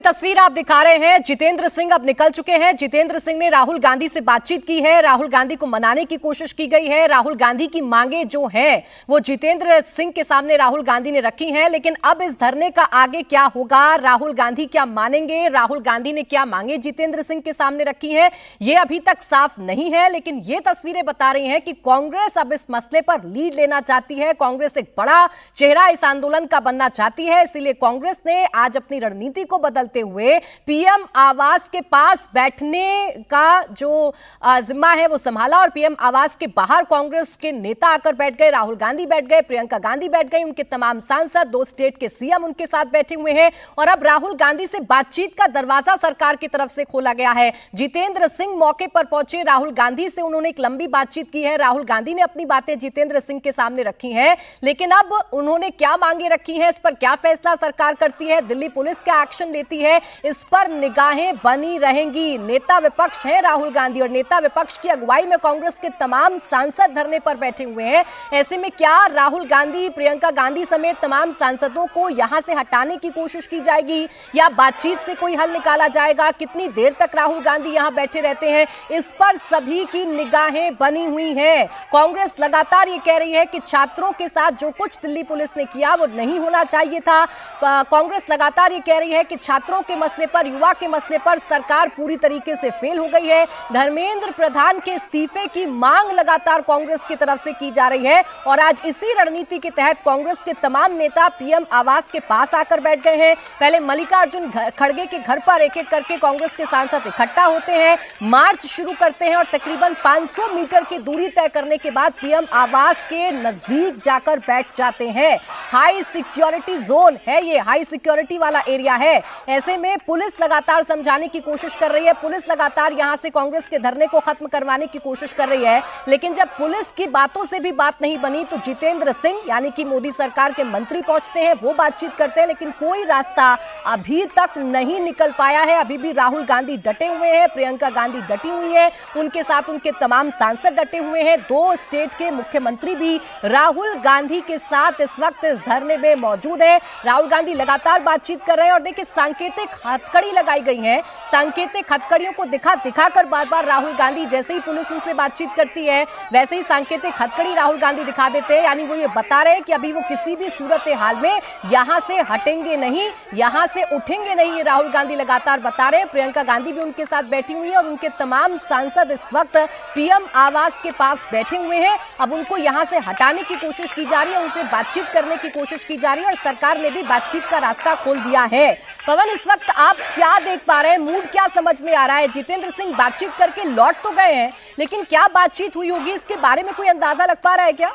तस्वीर आप दिखा रहे हैं। जितेंद्र सिंह अब निकल चुके हैं। जितेंद्र सिंह ने राहुल गांधी से बातचीत की है। राहुल गांधी को मनाने की कोशिश की गई है। राहुल गांधी की मांगे जो हैं वो जितेंद्र सिंह के सामने राहुल गांधी ने रखी हैं। लेकिन अब इस धरने का आगे क्या होगा, राहुल गांधी क्या मानेंगे, राहुल गांधी ने क्या मांगे जितेंद्र सिंह के सामने रखी हैं, ये अभी तक साफ नहीं है। लेकिन ये तस्वीरें बता रही हैं कि कांग्रेस अब इस मसले पर लीड लेना चाहती है। कांग्रेस एक बड़ा चेहरा इस आंदोलन का बनना चाहती है। इसलिए कांग्रेस ने आज अपनी रणनीति को बदलते हुए पीएम आवास के पास बैठने का जो जिम्मा है वो संभाला और पीएम आवास के बाहर कांग्रेस के नेता आकर बैठ गए। राहुल गांधी बैठ गए, प्रियंका गांधी बैठ गई, उनके तमाम सांसद, 2 स्टेट के सीएम उनके साथ बैठे हुए हैं। और अब राहुल गांधी से बातचीत का दरवाजा सरकार की तरफ से खोला गया है। जितेंद्र सिंह मौके पर पहुंचे, राहुल गांधी से उन्होंने एक लंबी बातचीत की है। राहुल गांधी ने अपनी बातें जितेंद्र सिंह के सामने रखी हैं। लेकिन अब उन्होंने क्या मांगे रखी हैं, इस पर क्या फैसला सरकार करती है, दिल्ली पुलिस क्या एक्शन लेती है, इस पर निगाहें बनी रहेंगी। नेता विपक्ष है राहुल गांधी और नेता विपक्ष की अगुवाई में कांग्रेस के तमाम सांसद धरने पर बैठे हुए हैं। ऐसे में क्या राहुल गांधी, प्रियंका गांधी समेत तमाम सांसदों को यहां से हटाने की कोशिश की जाएगी या बातचीत से कोई हल निकाला जाएगा? कितनी देर तक राहुल गांधी यहां बैठे रहते हैं, इस पर सभी की निगाहें बनी हुई हैं। कांग्रेस लगातार ये कह रही है कि छात्रों के साथ जो कुछ दिल्ली पुलिस ने किया वो नहीं होना चाहिए था। कांग्रेस लगातार ये कह रही है कि छात्रों के मसले पर, युवा के मसले पर सरकार पूरी तरीके से फेल हो गई है। धर्मेंद्र प्रधान के इस्तीफे की मांग लगातार कांग्रेस की तरफ से की जा रही है और आज इसी रणनीति के तहत कांग्रेस के तमाम नेता पीएम आवास के पास आकर बैठ गए हैं। पहले मल्लिकार्जुन खड़गे के घर पर एक एक करके कांग्रेस के सांसद इकट्ठा होते हैं, मार्च शुरू करते हैं और तकरीबन 500 मीटर की दूरी तय करने के बाद पीएम आवास के नजदीक जाकर बैठ जाते हैं। हाई सिक्योरिटी जोन है ये, हाई सिक्योरिटी वाला एरिया है। ऐसे में पुलिस लगातार समझाने की कोशिश कर रही है, पुलिस लगातार यहां से कांग्रेस के धरने को खत्म करवाने की कोशिश कर रही है। लेकिन जब पुलिस की बातों से भी बात नहीं बनी तो जितेंद्र सिंह यानी कि मोदी सरकार के मंत्री पहुंचते हैं, वो बातचीत करते हैं। लेकिन कोई रास्ता अभी तक नहीं निकल पाया है। अभी भी राहुल गांधी डटे हुए हैं, प्रियंका गांधी डटी हुई है, उनके साथ उनके तमाम सांसद डटे हुए हैं। 2 स्टेट के मुख्यमंत्री भी राहुल गांधी के साथ इस वक्त इस धरने में मौजूद है। राहुल गांधी लगातार बातचीत कर रहे हैं और देखिए सांकेतिक हथकड़ी लगाई गई है। सांकेतिक हथकड़ियों को दिखाकर बार बार राहुल गांधी, जैसे ही पुलिस उनसे बातचीत करती है वैसे ही सांकेतिक हथकड़ी राहुल गांधी दिखा देते हैं। यानी वो ये बता रहे हैं कि अभी वो किसी भी सूरत हाल में यहां से हटेंगे नहीं, यहां से उठेंगे नहीं, ये राहुल गांधी लगातार बता रहे हैं। प्रियंका गांधी भी उनके साथ बैठी हुई है और उनके तमाम सांसद इस वक्त पीएम आवास के पास बैठे हुए हैं। अब उनको यहां से हटाने की कोशिश की जा रही है, उनसे बातचीत करने की कोशिश की जा रही है और सरकार ने भी बातचीत का रास्ता खोल दिया है। पवन, इस वक्त आप क्या देख पा रहे हैं, मूड क्या समझ में आ रहा है? जितेंद्र सिंह बातचीत करके लौट तो गए हैं, लेकिन क्या बातचीत हुई होगी इसके बारे में कोई अंदाजा लग पा रहा है क्या?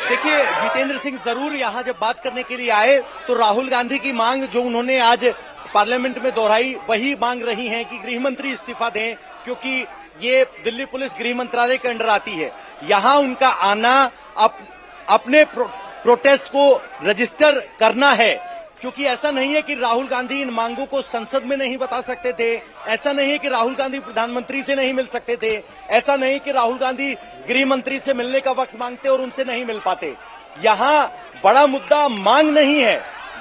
देखिए, जितेंद्र सिंह जरूर यहाँ जब बात करने के लिए आए तो राहुल गांधी की मांग जो उन्होंने आज पार्लियामेंट में दोहराई वही मांग रही है कि गृह मंत्री इस्तीफा दें, क्योंकि ये दिल्ली पुलिस गृह मंत्रालय के अंडर आती है। यहाँ उनका आना अपने प्रोटेस्ट को रजिस्टर करना है, क्योंकि ऐसा नहीं है कि राहुल गांधी इन मांगों को संसद में नहीं बता सकते थे, ऐसा नहीं है कि राहुल गांधी प्रधानमंत्री से नहीं मिल सकते थे, ऐसा नहीं कि राहुल गांधी गृह मंत्री से मिलने का वक्त मांगते और उनसे नहीं मिल पाते। यहाँ बड़ा मुद्दा मांग नहीं है,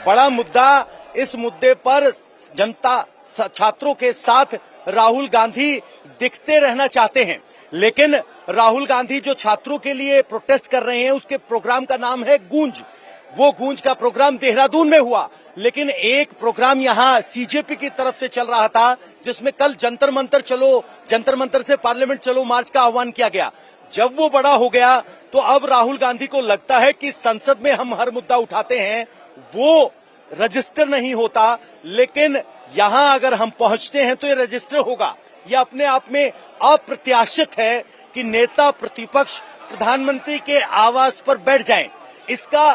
बड़ा मुद्दा इस मुद्दे पर जनता, छात्रों के साथ राहुल गांधी दिखते रहना चाहते हैं। लेकिन राहुल गांधी जो छात्रों के लिए प्रोटेस्ट कर रहे हैं उसके प्रोग्राम का नाम है गूंज। वो गूंज का प्रोग्राम देहरादून में हुआ, लेकिन एक प्रोग्राम यहाँ सीजेपी की तरफ से चल रहा था जिसमें कल जंतर मंतर चलो, जंतर मंतर से पार्लियामेंट चलो मार्च का आह्वान किया गया। जब वो बड़ा हो गया तो अब राहुल गांधी को लगता है कि संसद में हम हर मुद्दा उठाते हैं वो रजिस्टर नहीं होता, लेकिन यहाँ अगर हम पहुंचते हैं तो ये रजिस्टर होगा। ये अपने आप में अप्रत्याशित है कि नेता प्रतिपक्ष प्रधानमंत्री के आवास पर बैठ जाएं। इसका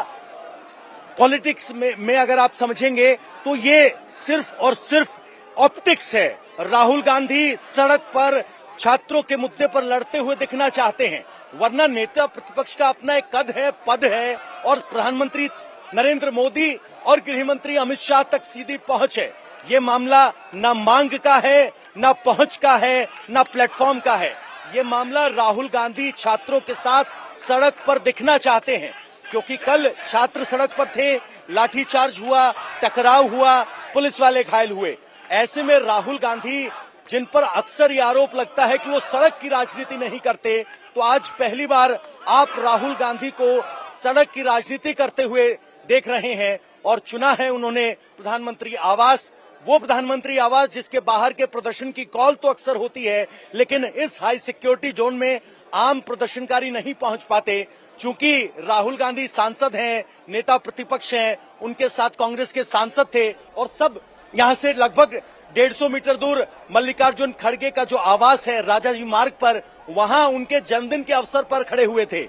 पॉलिटिक्स में अगर आप समझेंगे तो ये सिर्फ और सिर्फ ऑप्टिक्स है। राहुल गांधी सड़क पर छात्रों के मुद्दे पर लड़ते हुए दिखना चाहते हैं, वरना नेता प्रतिपक्ष का अपना एक कद है, पद है और प्रधानमंत्री नरेंद्र मोदी और गृह मंत्री अमित शाह तक सीधी पहुंच है। ये मामला न मांग का है, न पहुंच का है, न प्लेटफॉर्म का है। ये मामला राहुल गांधी छात्रों के साथ सड़क पर दिखना चाहते हैं, क्योंकि कल छात्र सड़क पर थे, लाठीचार्ज हुआ, टकराव हुआ, पुलिस वाले घायल हुए। ऐसे में राहुल गांधी, जिन पर अक्सर ये आरोप लगता है कि वो सड़क की राजनीति नहीं करते, तो आज पहली बार आप राहुल गांधी को सड़क की राजनीति करते हुए देख रहे हैं। और चुना है उन्होंने प्रधानमंत्री आवास, वो प्रधानमंत्री आवास जिसके बाहर के प्रदर्शन की कॉल तो अक्सर होती है, लेकिन इस हाई सिक्योरिटी जोन में आम प्रदर्शनकारी नहीं पहुंच पाते। चूंकि राहुल गांधी सांसद हैं, नेता प्रतिपक्ष हैं, उनके साथ कांग्रेस के सांसद थे और सब यहां से लगभग 150 मीटर दूर मल्लिकार्जुन खड़गे का जो आवास है राजाजी मार्ग पर, वहां उनके जन्मदिन के अवसर पर खड़े हुए थे।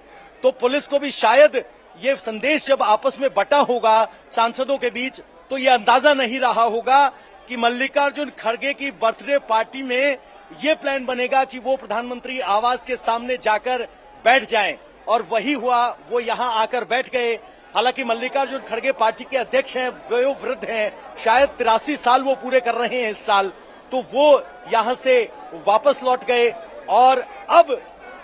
तो पुलिस को भी शायद ये संदेश जब आपस में बंटा होगा सांसदों के बीच, तो ये अंदाजा नहीं रहा होगा कि मल्लिकार्जुन खड़गे की बर्थडे पार्टी में ये प्लान बनेगा कि वो प्रधानमंत्री आवास के सामने जाकर बैठ जाएं। और वही हुआ, वो यहां आकर बैठ गए। हालांकि मल्लिकार्जुन खड़गे पार्टी के अध्यक्ष हैं, वो वृद्ध हैं, शायद 83 साल वो पूरे कर रहे हैं इस साल, तो वो यहां से वापस लौट गए और अब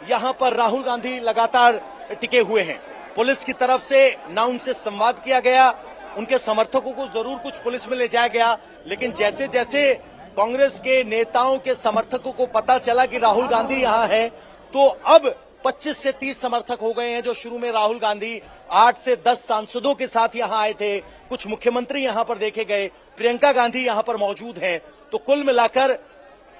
यहां पर राहुल गांधी लगातार टिके हुए हैं। पुलिस की तरफ से ना उनसे संवाद किया गया, उनके समर्थकों को जरूर कुछ पुलिस में ले जाया गया, लेकिन जैसे जैसे कांग्रेस के नेताओं के समर्थकों को पता चला कि राहुल गांधी यहां है, तो अब 25 से 30 समर्थक हो गए हैं। जो शुरू में राहुल गांधी 8 से 10 सांसदों के साथ यहां आए थे, कुछ मुख्यमंत्री यहां पर देखे गए, प्रियंका गांधी यहां पर मौजूद हैं। तो कुल मिलाकर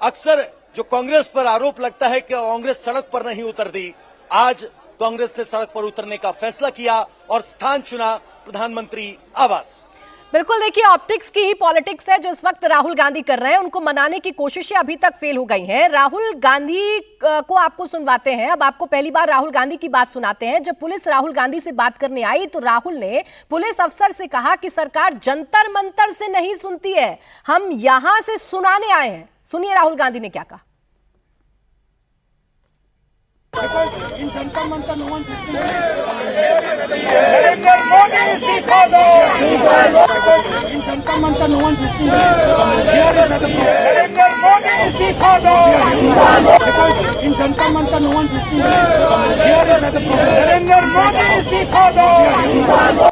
अक्सर जो कांग्रेस पर आरोप लगता है कि कांग्रेस सड़क पर नहीं उतरती, आज कांग्रेस ने सड़क पर उतरने का फैसला किया और स्थान चुना प्रधानमंत्री आवास। बिल्कुल, देखिए ऑप्टिक्स की ही पॉलिटिक्स है जो इस वक्त राहुल गांधी कर रहे हैं। उनको मनाने की कोशिशें अभी तक फेल हो गई हैं। राहुल गांधी को आपको सुनवाते हैं, अब आपको पहली बार राहुल गांधी की बात सुनाते हैं। जब पुलिस राहुल गांधी से बात करने आई तो राहुल ने पुलिस अफसर से कहा कि सरकार जंतर मंतर से नहीं सुनती है, हम यहां से सुनाने आए हैं। सुनिए राहुल गांधी ने क्या कहा। In Janta Mantar, no one's listening. Narendra Modi istifa do. In Janta Mantar, no one's listening. Narendra Modi istifa do. In Janta Mantar, no one's listening. Narendra Modi istifa do.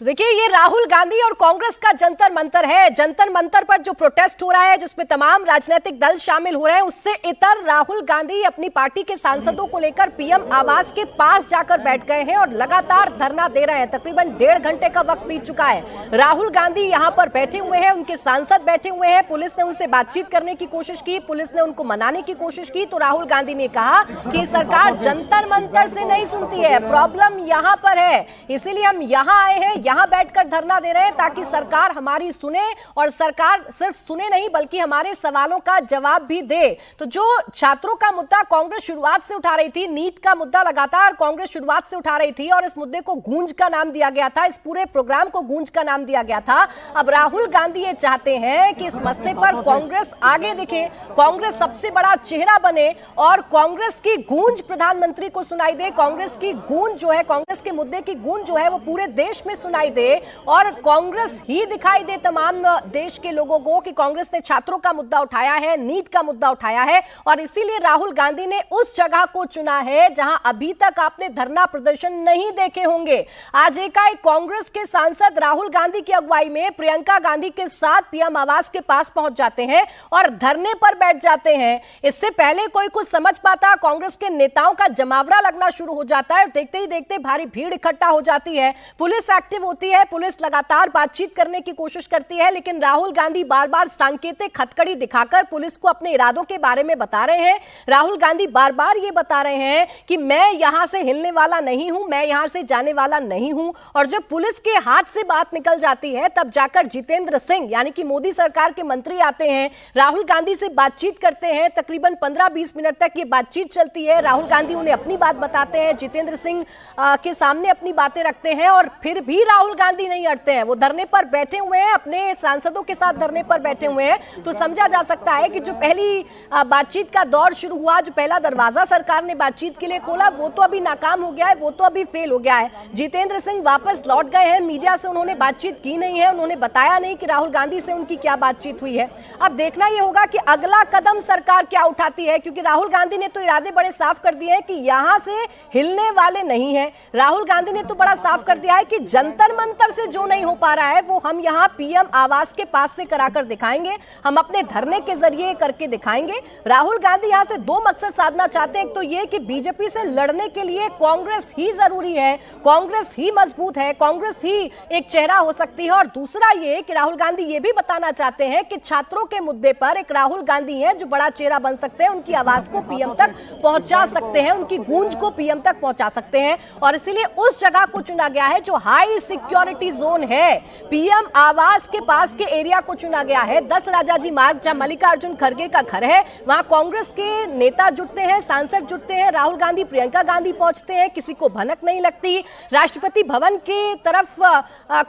तो देखिए ये राहुल गांधी और कांग्रेस का जंतर मंतर है। जंतर मंतर पर जो प्रोटेस्ट हो रहा है, जिसमें तमाम राजनीतिक दल शामिल हो रहे हैं, उससे इतर राहुल गांधी अपनी पार्टी के सांसदों को लेकर पीएम आवास के पास जाकर बैठ गए हैं और लगातार धरना दे रहे हैं। तकरीबन 1.5 घंटे का वक्त बीत चुका है। राहुल गांधी यहां पर बैठे हुए हैं, उनके सांसद बैठे हुए हैं। पुलिस ने उनसे बातचीत करने की कोशिश की, पुलिस ने उनको मनाने की कोशिश की, तो राहुल गांधी ने कहा कि सरकार जंतर मंतर से नहीं सुनती है, प्रॉब्लम यहां पर है, इसीलिए हम यहां आए हैं, यहां बैठकर धरना दे रहे हैं ताकि सरकार हमारी सुने और सरकार सिर्फ सुने नहीं बल्कि हमारे सवालों का जवाब भी दे। तो जो छात्रों का मुद्दा कांग्रेस शुरुआत से उठा रही थी, नीट का मुद्दा लगातार कांग्रेस शुरुआत से उठा रही थी और इस मुद्दे को गूंज का नाम दिया गया था, इस पूरे प्रोग्राम को गूंज का नाम दिया गया था। अब राहुल गांधी ये चाहते हैं कि इस मसले पर कांग्रेस आगे दिखे, कांग्रेस सबसे बड़ा चेहरा बने और कांग्रेस की गूंज प्रधानमंत्री को सुनाई दे, कांग्रेस की गूंज जो है, कांग्रेस के मुद्दे की गूंज जो है वो पूरे देश में सुनाई दे और कांग्रेस ही दिखाई दे तमाम देश के लोगों को कि कांग्रेस ने छात्रों का मुद्दा उठाया है, नीट का मुद्दा उठाया है। और इसीलिए राहुल गांधी ने उस जगह को चुना है जहां अभी तक आपने धरना प्रदर्शन नहीं देखे होंगे। आज एकाएक कांग्रेस के सांसद राहुल गांधी की अगुवाई में प्रियंका गांधी के साथ पीएम आवास के पास पहुंच जाते हैं और धरने पर बैठ जाते हैं। इससे पहले कोई कुछ समझ पाता, कांग्रेस के नेताओं का जमावड़ा लगना शुरू हो जाता है और देखते ही देखते भारी भीड़ इकट्ठा हो जाती है। पुलिस एक्टिव होती है, पुलिस लगातार बातचीत करने की कोशिश करती है, लेकिन राहुल गांधी बार बार सांकेतिक हथकड़ी दिखाकर पुलिस को अपने इरादों के बारे में बता रहे हैं। राहुल गांधी बार बार ये बता रहे हैं कि मैं यहां से हिलने वाला नहीं हूं, मैं यहां से जाने वाला नहीं हूं। और जब पुलिस के हाथ से बात निकल जाती है तब जाकर जितेंद्र सिंह यानी कि मोदी सरकार के मंत्री आते हैं, राहुल गांधी से बातचीत करते हैं। तकरीबन 15-20 मिनट तक ये बातचीत चलती है। राहुल गांधी उन्हें अपनी बात बताते हैं, जितेंद्र सिंह के सामने अपनी बातें रखते हैं और फिर भी राहुल गांधी नहीं हटते हैं, वो धरने पर बैठे हुए हैं, अपने सांसदों के साथ धरने पर बैठे हुए हैं। तो समझा जा सकता है कि जो पहली बातचीत का दौर शुरू हुआ, जो पहला दरवाजा सरकार ने बातचीत के लिए खोला, वो तो अभी नाकाम हो गया है, वो तो अभी फेल हो गया है। जितेंद्र सिंह वापस लौट गए हैं, मीडिया से उन्होंने बातचीत की नहीं है, उन्होंने बताया नहीं कि राहुल गांधी से उनकी क्या बातचीत हुई है। अब देखना यह होगा कि अगला कदम सरकार क्या उठाती है, क्योंकि राहुल गांधी ने तो इरादे बड़े साफ कर दिए हैं कि यहां से हिलने वाले नहीं है। राहुल गांधी ने तो बड़ा साफ कर दिया है कि जंतर मंतर से जो नहीं हो पा रहा है वो हम यहां पीएम आवास के पास से कराकर दिखाएंगे, हम अपने धरने के जरिए करके दिखाएंगे। राहुल गांधी यहां से दो मकसद साधना चाहते हैं, एक तो ये कि बीजेपी से लड़ने के लिए कांग्रेस ही जरूरी है, कांग्रेस ही मजबूत है, कांग्रेस ही एक चेहरा हो सकती है, और दूसरा ये कि राहुल गांधी ये भी बताना चाहते हैं कि छात्रों के मुद्दे पर एक राहुल गांधी है जो बड़ा चेहरा बन सकते हैं, उनकी आवाज को पीएम तक पहुंचा सकते हैं, उनकी गूंज को पीएम तक पहुंचा सकते हैं। और इसीलिए उस जगह को चुना गया है जो हाई सिक्योरिटी जोन है, पीएम आवास के पास के एरिया को चुना गया है। 10 राजाजी मार्ग, जहां मल्लिकार्जुन खड़गे का घर है, वहां कांग्रेस के नेता जुटते हैं, सांसद जुटते हैं, राहुल गांधी, प्रियंका गांधी पहुंचते हैं, किसी को भनक नहीं लगती। राष्ट्रपति भवन की तरफ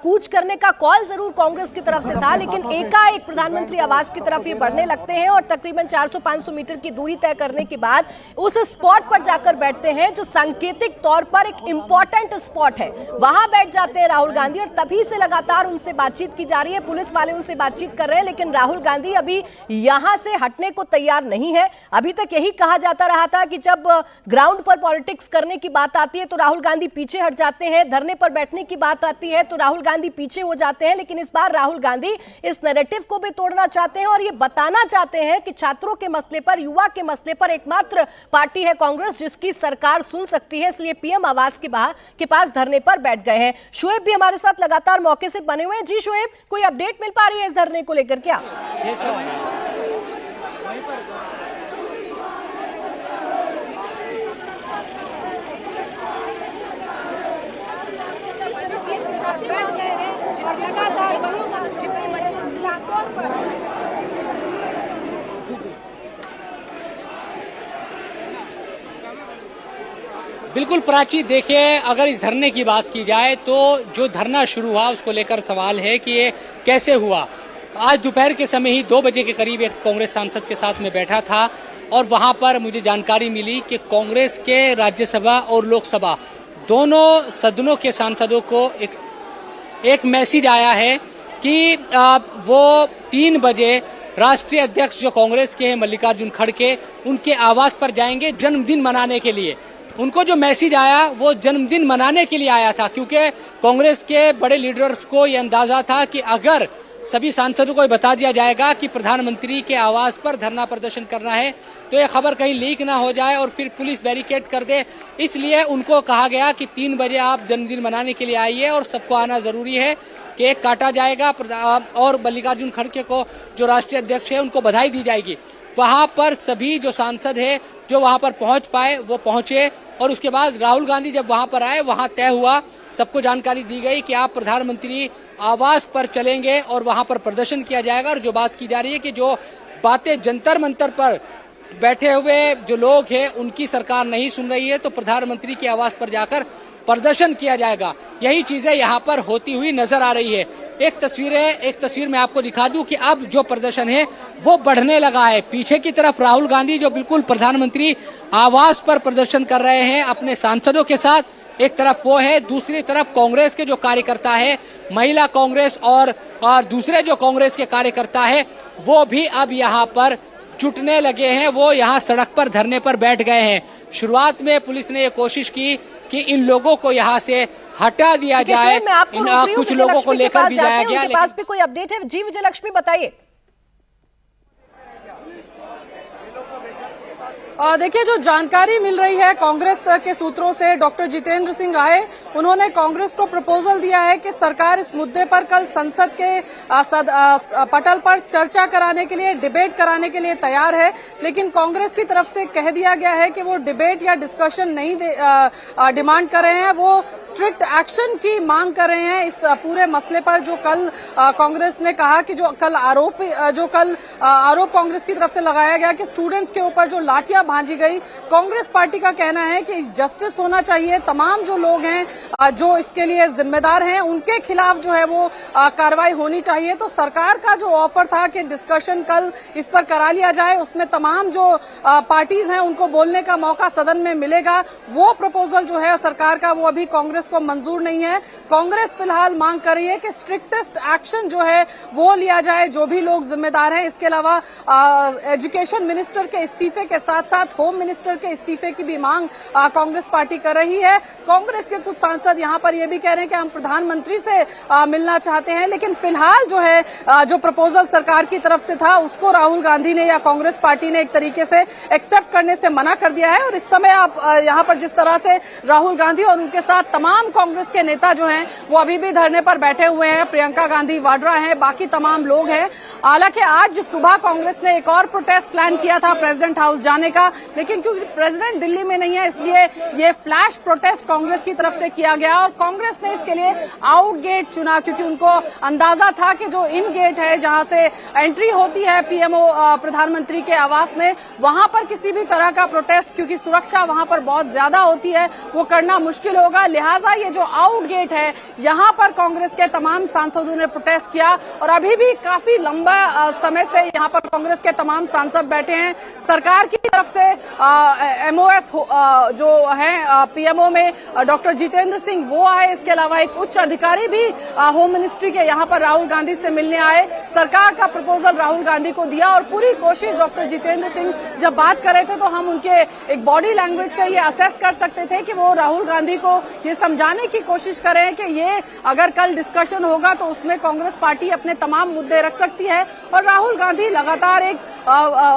कूच करने का कॉल जरूर कांग्रेस की तरफ से था, लेकिन एकाएक प्रधानमंत्री आवास की तरफ ये बढ़ने लगते हैं और तकरीबन 400-500 मीटर की दूरी तय करने के बाद उस स्पॉट पर जाकर बैठते हैं जो सांकेतिक तौर पर एक इंपॉर्टेंट स्पॉट है, वहां बैठ जाते हैं राहुल गांधी। और तभी से लगातार उनसे बातचीत की जा रही है, पुलिस वाले उनसे बातचीत कर रहे हैं, लेकिन राहुल गांधी अभी यहां से हटने को तैयार नहीं है। अभी तक यही कहा जाता रहा था कि जब ग्राउंड पर पॉलिटिक्स करने की बात आती है तो राहुल गांधी पीछे हट जाते हैं, धरने पर बैठने की बात आती है तो राहुल गांधी पीछे हो जाते हैं। लेकिन इस बार राहुल गांधी इस नैरेटिव को भी तोड़ना चाहते हैं और ये बताना चाहते हैं कि छात्रों के मसले पर, युवा के मसले पर एकमात्र पार्टी है कांग्रेस जिसकी सरकार सुन सकती है, इसलिए पीएम आवास के पास धरने पर बैठ गए हैं। शुएब भी हमारे साथ लगातार मौके से बने हुए हैं। जी शुएब, कोई अपडेट मिल पा रही है इस धरने को लेकर क्या? बिल्कुल प्राची, देखिए अगर इस धरने की बात की जाए तो जो धरना शुरू हुआ उसको लेकर सवाल है कि ये कैसे हुआ। आज दोपहर के समय ही 2 बजे के करीब एक कांग्रेस सांसद के साथ में बैठा था और वहां पर मुझे जानकारी मिली कि कांग्रेस के राज्यसभा और लोकसभा दोनों सदनों के सांसदों को एक मैसेज आया है कि वो 3 बजे राष्ट्रीय अध्यक्ष जो कांग्रेस के हैं मल्लिकार्जुन खड़गे, उनके आवास पर जाएंगे जन्मदिन मनाने के लिए। उनको जो मैसेज आया वो जन्मदिन मनाने के लिए आया था, क्योंकि कांग्रेस के बड़े लीडर्स को यह अंदाजा था कि अगर सभी सांसदों को बता दिया जाएगा कि प्रधानमंत्री के आवास पर धरना प्रदर्शन करना है तो ये खबर कहीं लीक ना हो जाए और फिर पुलिस बैरिकेड कर दे, इसलिए उनको कहा गया कि 3 बजे आप जन्मदिन मनाने के लिए आइए और सबको आना जरूरी है। केक काटा जाएगा और मल्लिकार्जुन खड़गे को जो राष्ट्रीय अध्यक्ष है उनको बधाई दी जाएगी। वहां पर सभी जो सांसद है जो वहां पर पहुंच पाए वो पहुंचे और उसके बाद राहुल गांधी जब वहां पर आए, वहां तय हुआ, सबको जानकारी दी गई कि आप प्रधानमंत्री आवास पर चलेंगे और वहां पर प्रदर्शन किया जाएगा। और जो बात की जा रही है कि जो बातें जंतर मंतर पर बैठे हुए जो लोग हैं उनकी सरकार नहीं सुन रही है तो प्रधानमंत्री के आवास पर जाकर प्रदर्शन किया जाएगा। यही चीजें यहाँ पर होती हुई नजर आ रही है। एक तस्वीर मैं आपको दिखा दूं कि अब जो प्रदर्शन है वो बढ़ने लगा है। पीछे की तरफ राहुल गांधी जो बिल्कुल प्रधानमंत्री आवास पर प्रदर्शन कर रहे हैं अपने सांसदों के साथ, एक तरफ वो है, दूसरी तरफ कांग्रेस के जो कार्यकर्ता है, महिला कांग्रेस और दूसरे जो कांग्रेस के कार्यकर्ता है वो भी अब यहाँ पर जुटने लगे हैं, वो यहाँ सड़क पर धरने पर बैठ गए हैं। शुरुआत में पुलिस ने ये कोशिश की कि इन लोगों को यहाँ से हटा दिया जाए, कुछ लोगों को लेकर भी जाया गया। उनके पास भी कोई अपडेट है? जी विजयलक्ष्मी बताइए। देखिए, जो जानकारी मिल रही है कांग्रेस के सूत्रों से, डॉक्टर जितेंद्र सिंह आए, उन्होंने कांग्रेस को प्रपोजल दिया है कि सरकार इस मुद्दे पर कल संसद के पटल पर चर्चा कराने के लिए, डिबेट कराने के लिए तैयार है। लेकिन कांग्रेस की तरफ से कह दिया गया है कि वो डिबेट या डिस्कशन नहीं डिमांड कर रहे हैं, वो स्ट्रिक्ट एक्शन की मांग कर रहे हैं इस पूरे मसले पर। जो कल कांग्रेस ने कहा कि जो कल आरोप कांग्रेस की तरफ से लगाया गया कि स्टूडेंट्स के ऊपर जो लाठियां भांजी गई। कांग्रेस पार्टी का कहना है कि जस्टिस होना चाहिए, तमाम जो लोग हैं जो इसके लिए जिम्मेदार हैं उनके खिलाफ जो है वो कार्रवाई होनी चाहिए। तो सरकार का जो ऑफर था कि डिस्कशन कल इस पर करा लिया जाए, उसमें तमाम जो पार्टीज हैं उनको बोलने का मौका सदन में मिलेगा, वो प्रपोजल जो है सरकार का वो अभी कांग्रेस को मंजूर नहीं है। कांग्रेस फिलहाल मांग कर रही है कि स्ट्रिक्टेस्ट एक्शन जो है वो लिया जाए, जो भी लोग जिम्मेदार हैं। इसके अलावा एजुकेशन मिनिस्टर के इस्तीफे के साथ साथ होम मिनिस्टर के इस्तीफे की भी मांग कांग्रेस पार्टी कर रही है। कांग्रेस के कुछ सांसद यहां पर ये भी कह रहे हैं कि हम प्रधानमंत्री से मिलना चाहते हैं, लेकिन फिलहाल जो है जो प्रपोजल सरकार की तरफ से था उसको राहुल गांधी ने या कांग्रेस पार्टी ने एक तरीके से एक्सेप्ट करने से मना कर दिया है। और इस समय आप यहां पर जिस तरह से राहुल गांधी और उनके साथ तमाम कांग्रेस के नेता जो हैं वो अभी भी धरने पर बैठे हुए हैं, प्रियंका गांधी वाड्रा हैं, बाकी तमाम लोग हैं। हालांकि आज सुबह कांग्रेस ने एक और प्रोटेस्ट प्लान किया था प्रेसिडेंट हाउस जाने का, लेकिन क्योंकि प्रेसिडेंट दिल्ली में नहीं है इसलिए ये फ्लैश प्रोटेस्ट कांग्रेस की तरफ से किया गया और कांग्रेस ने इसके लिए आउट गेट चुना, क्योंकि उनको अंदाजा था कि जो इन गेट है जहां से एंट्री होती है पीएमओ प्रधानमंत्री के आवास में, वहां पर किसी भी तरह का प्रोटेस्ट, क्योंकि सुरक्षा वहां पर बहुत ज्यादा होती है, वो करना मुश्किल होगा। लिहाजा ये जो आउट गेट है यहां पर कांग्रेस के तमाम सांसदों ने प्रोटेस्ट किया और अभी भी काफी लंबा समय से यहां पर कांग्रेस के तमाम सांसद बैठे हैं। सरकार की तरफ से एमओएस जो है पीएमओ में डॉक्टर जितेंद्र सिंह वो आए, इसके अलावा एक उच्च अधिकारी भी होम मिनिस्ट्री के यहां पर राहुल गांधी से मिलने आए। सरकार का प्रपोजल राहुल गांधी को दिया और पूरी कोशिश डॉक्टर जितेंद्र सिंह जब बात कर रहे थे तो हम उनके एक बॉडी लैंग्वेज से ये असेस कर सकते थे कि वो राहुल गांधी को ये समझाने की कोशिश करें कि ये अगर कल डिस्कशन होगा तो उसमें कांग्रेस पार्टी अपने तमाम मुद्दे रख सकती है। और राहुल गांधी लगातार एक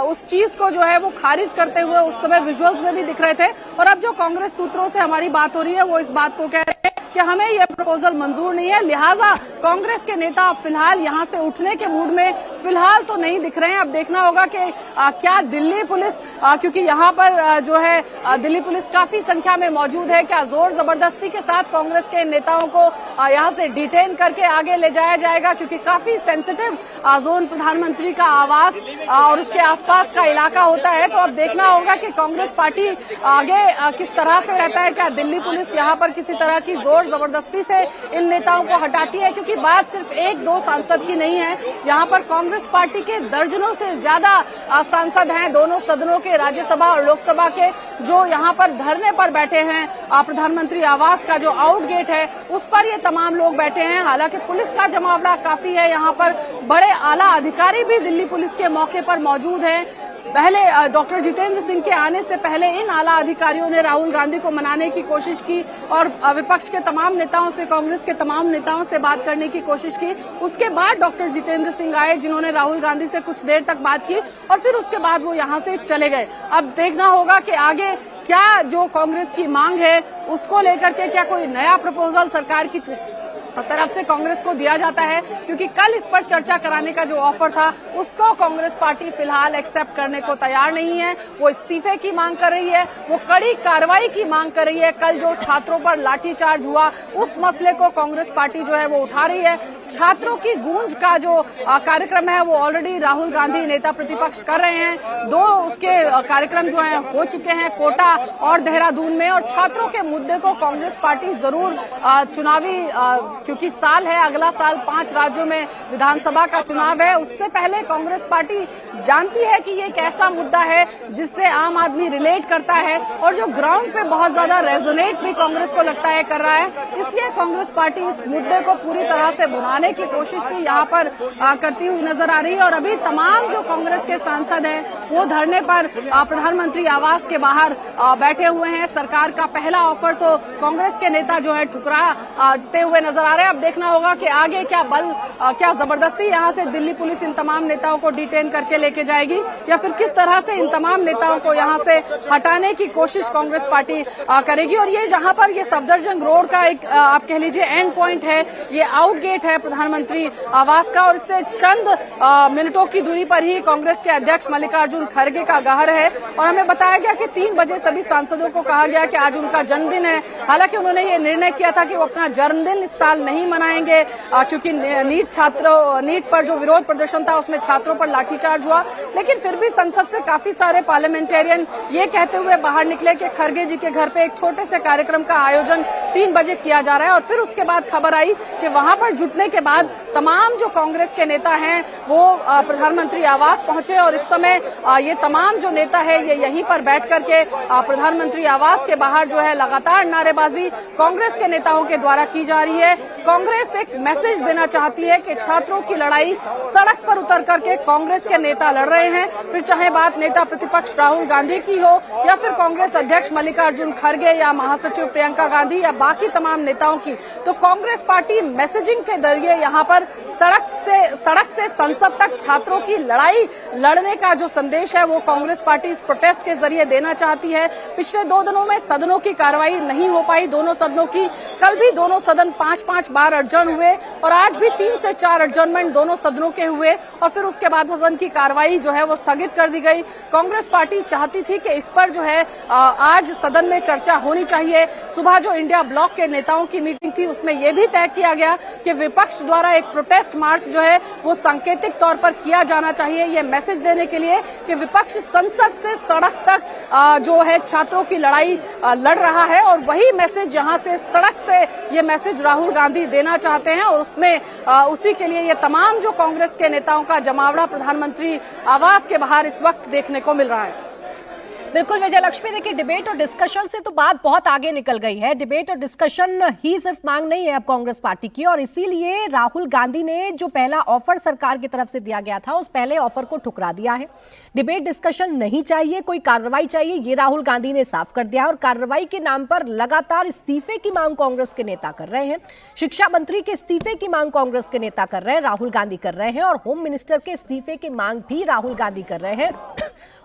उस चीज को जो है वो खारिज करते हुए उस समय विजुअल्स में भी दिख रहे थे। और अब जो कांग्रेस सूत्रों से हमारी बात हो रही है वो इस बात को कह रहे हैं कि हमें यह प्रपोजल मंजूर नहीं है। लिहाजा कांग्रेस के नेता फिलहाल यहां से उठने के मूड में फिलहाल तो नहीं दिख रहे हैं। अब देखना होगा कि क्या दिल्ली पुलिस, क्योंकि यहां पर जो है दिल्ली पुलिस काफी संख्या में मौजूद है, क्या जोर जबरदस्ती के साथ कांग्रेस के नेताओं को यहां से डिटेन करके आगे ले जाया जाएगा, क्योंकि काफी सेंसिटिव जोन प्रधानमंत्री का आवास और उसके आसपास का इलाका होता है। तो अब देखना होगा कि कांग्रेस पार्टी आगे किस तरह से रहता है। क्या दिल्ली पुलिस यहां पर किसी तरह की जोर जबरदस्ती से इन नेताओं को हटाती है, क्योंकि बात सिर्फ एक दो सांसद की नहीं है, यहां पर कांग्रेस पार्टी के दर्जनों से ज्यादा सांसद हैं, दोनों सदनों के, राज्यसभा और लोकसभा के, जो यहां पर धरने पर बैठे हैं। प्रधानमंत्री आवास का जो आउट गेट है उस पर ये तमाम लोग बैठे हैं। हालांकि पुलिस का जमावड़ा काफी है, यहां पर बड़े आला अधिकारी भी दिल्ली पुलिस के मौके पर मौजूद हैं। पहले डॉक्टर जितेंद्र सिंह के आने से पहले इन आला अधिकारियों ने राहुल गांधी को मनाने की कोशिश की और विपक्ष के तमाम नेताओं से, कांग्रेस के तमाम नेताओं से बात करने की कोशिश की। उसके बाद डॉक्टर जितेंद्र सिंह आए जिन्होंने राहुल गांधी से कुछ देर तक बात की और फिर उसके बाद वो यहां से चले गए। अब देखना होगा कि आगे क्या जो कांग्रेस की मांग है उसको लेकर के क्या कोई नया प्रपोजल सरकार की तरफ से कांग्रेस को दिया जाता है, क्योंकि कल इस पर चर्चा कराने का जो ऑफर था उसको कांग्रेस पार्टी फिलहाल एक्सेप्ट करने को तैयार नहीं है। वो इस्तीफे की मांग कर रही है, वो कड़ी कार्रवाई की मांग कर रही है। कल जो छात्रों पर लाठीचार्ज हुआ उस मसले को कांग्रेस पार्टी जो है वो उठा रही है। छात्रों की गूंज का जो कार्यक्रम है वो ऑलरेडी राहुल गांधी नेता प्रतिपक्ष कर रहे हैं। दो उसके कार्यक्रम जो है हो चुके हैं कोटा और देहरादून में, और छात्रों के मुद्दे को कांग्रेस पार्टी जरूर चुनावी, क्योंकि साल है, अगला साल 5 राज्यों में विधानसभा का चुनाव है, उससे पहले कांग्रेस पार्टी जानती है कि ये एक ऐसा मुद्दा है जिससे आम आदमी रिलेट करता है और जो ग्राउंड पे बहुत ज्यादा रेजोनेट भी कांग्रेस को लगता है कर रहा है। इसलिए कांग्रेस पार्टी इस मुद्दे को पूरी तरह से भुनाने की कोशिश भी यहाँ पर करती हुई नजर आ रही है। और अभी तमाम जो कांग्रेस के सांसद हैं वो धरने पर प्रधानमंत्री आवास के बाहर बैठे हुए हैं। सरकार का पहला ऑफर तो कांग्रेस के नेता जो है ठुकराते हुए नजर आ रहे हैं। अब देखना होगा कि आगे क्या बल, क्या जबरदस्ती यहां से दिल्ली पुलिस इन तमाम नेताओं को डिटेन करके लेके जाएगी या फिर किस तरह से इन तमाम नेताओं को यहां से हटाने की कोशिश कांग्रेस पार्टी करेगी। और ये जहां पर ये सफदरजंग रोड का एक आप कह लीजिए एंड पॉइंट है, ये आउट गेट है प्रधानमंत्री आवास का, और इससे चंद मिनटों की दूरी पर ही कांग्रेस के अध्यक्ष मल्लिकार्जुन खड़गे का घर है। और हमें बताया गया कि 3 बजे सभी सांसदों को कहा गया कि आज उनका जन्मदिन है। हालांकि उन्होंने ये निर्णय किया था कि वो अपना जन्मदिन इस साल कल नहीं मनाएंगे क्योंकि नीट पर जो विरोध प्रदर्शन था उसमें छात्रों पर लाठीचार्ज हुआ। लेकिन फिर भी संसद से काफी सारे पार्लियामेंटेरियन ये कहते हुए बाहर निकले कि खरगे जी के घर पे एक छोटे से कार्यक्रम का आयोजन 3 बजे किया जा रहा है। और फिर उसके बाद खबर आई कि वहां पर जुटने के बाद तमाम जो कांग्रेस के नेता हैं वो प्रधानमंत्री आवास पहुंचे और इस समय ये तमाम जो नेता है ये यहीं पर बैठ करके प्रधानमंत्री आवास के बाहर जो है लगातार नारेबाजी कांग्रेस के नेताओं के द्वारा की जा रही है। कांग्रेस एक मैसेज देना चाहती है कि छात्रों की लड़ाई सड़क पर उतर करके कांग्रेस के नेता लड़ रहे हैं, फिर चाहे बात नेता प्रतिपक्ष राहुल गांधी की हो या फिर कांग्रेस अध्यक्ष मल्लिकार्जुन खड़गे या महासचिव प्रियंका गांधी या बाकी तमाम नेताओं की। तो कांग्रेस पार्टी मैसेजिंग के जरिए यहाँ पर सड़क से संसद तक छात्रों की लड़ाई लड़ने का जो संदेश है वो कांग्रेस पार्टी इस प्रोटेस्ट के जरिए देना चाहती है। पिछले 2 दिनों में सदनों की कार्रवाई नहीं हो पाई, दोनों सदनों की। कल भी दोनों सदन 5-5 बार अडजर्न हुए और आज भी 3 से 4 अडजर्नमेंट दोनों सदनों के हुए और फिर उसके बाद सदन की कार्रवाई जो है वो स्थगित कर दी गई। कांग्रेस पार्टी चाहती थी कि इस पर जो है आज सदन में चर्चा होनी चाहिए। सुबह जो इंडिया ब्लॉक के नेताओं की मीटिंग थी उसमें यह भी तय किया गया कि विपक्ष द्वारा एक प्रोटेस्ट मार्च जो है वो सांकेतिक तौर पर किया जाना चाहिए, ये मैसेज देने के लिए कि विपक्ष संसद से सड़क तक जो है छात्रों की लड़ाई लड़ रहा है। और वही मैसेज यहां से सड़क से ये मैसेज राहुल गांधी देना चाहते हैं और उसमें उसी के लिए ये तमाम जो कांग्रेस के नेताओं का जमावड़ा प्रधानमंत्री आवास के बाहर इस वक्त देखने को मिल रहा है। बिल्कुल विजयलक्ष्मी, देखिए डिबेट और डिस्कशन से तो बात बहुत आगे निकल गई है। डिबेट और डिस्कशन ही सिर्फ मांग नहीं है अब कांग्रेस पार्टी की, और इसीलिए राहुल गांधी ने जो पहला ऑफर सरकार की तरफ से दिया गया था उस पहले ऑफर को ठुकरा दिया है। डिबेट डिस्कशन नहीं चाहिए, कोई कार्रवाई चाहिए, ये राहुल गांधी ने साफ कर दिया। और कार्रवाई के नाम पर लगातार इस्तीफे की मांग कांग्रेस के नेता कर रहे हैं। शिक्षा मंत्री के इस्तीफे की मांग कांग्रेस के नेता कर रहे हैं, राहुल गांधी कर रहे हैं, और होम मिनिस्टर के इस्तीफे की मांग भी राहुल गांधी कर रहे हैं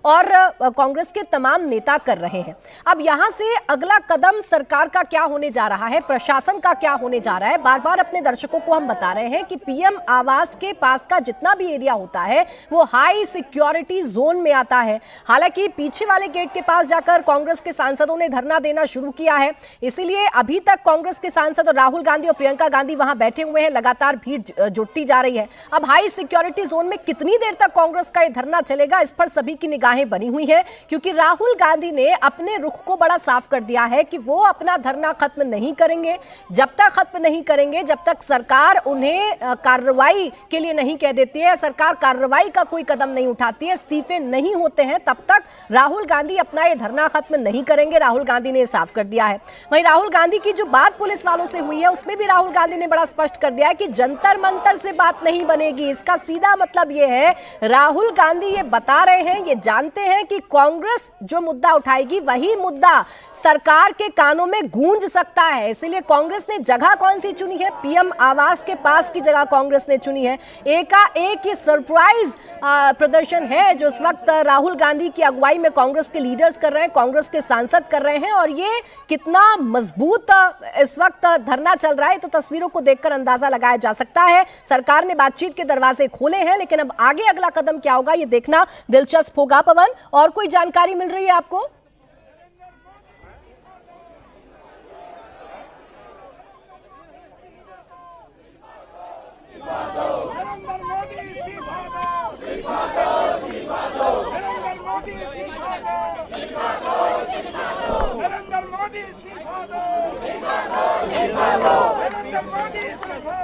और कांग्रेस के तमाम नेता कर रहे हैं। अब यहां से अगला कदम सरकार का क्या होने जा रहा है, प्रशासन का क्या होने जा रहा है। बार बार अपने दर्शकों को हम बता रहे हैं कि पीएम आवास के पास का जितना भी एरिया होता है वो हाई सिक्योरिटी जोन में आता है। हालांकि पीछे वाले गेट के पास जाकर कांग्रेस के सांसदों ने धरना देना शुरू किया है, इसीलिए अभी तक कांग्रेस के सांसद और राहुल गांधी और प्रियंका गांधी वहां बैठे हुए हैं, लगातार भीड़ जुटती जा रही है। अब हाई सिक्योरिटी जोन में कितनी देर तक कांग्रेस का यह धरना चलेगा, इस पर सभी की निगाहें बनी हुई है, क्योंकि राहुल गांधी ने अपने रुख को बड़ा साफ कर दिया है कि वो अपना धरना खत्म नहीं करेंगे। जब तक खत्म नहीं करेंगे, जब तक सरकार उन्हें कार्रवाई के लिए नहीं कह देती है, सरकार कार्रवाई का कोई कदम नहीं उठाती है, इस्तीफे नहीं होते हैं, तब तक राहुल गांधी अपना ये धरना खत्म नहीं करेंगे। राहुल गांधी ने साफ कर दिया है। वहीं राहुल गांधी की जो बात पुलिस वालों से हुई है उसमें भी राहुल गांधी ने बड़ा स्पष्ट कर दिया है कि जंतर मंतर से बात नहीं बनेगी। इसका सीधा मतलब ये है, राहुल गांधी ये बता रहे हैं, ये जानते हैं कि कांग्रेस जो मुद्दा उठाएगी वही मुद्दा सरकार के कानों में गूंज सकता है। इसलिए कांग्रेस ने जगह कौन सी चुनी है, पीएम आवास के पास की जगह कांग्रेस ने चुनी है। एकाएक ये सरप्राइज प्रदर्शन है जो इस वक्त राहुल गांधी की अगुवाई में कांग्रेस के लीडर्स कर रहे हैं, कांग्रेस के सांसद कर रहे हैं, और ये कितना मजबूत इस वक्त धरना चल रहा है तो तस्वीरों को देखकर अंदाजा लगाया जा सकता है। सरकार ने बातचीत के दरवाजे खोले हैं, लेकिन अब आगे अगला कदम क्या होगा ये देखना दिलचस्प होगा। पवन, और कोई जानकारी मिल रही है आपको?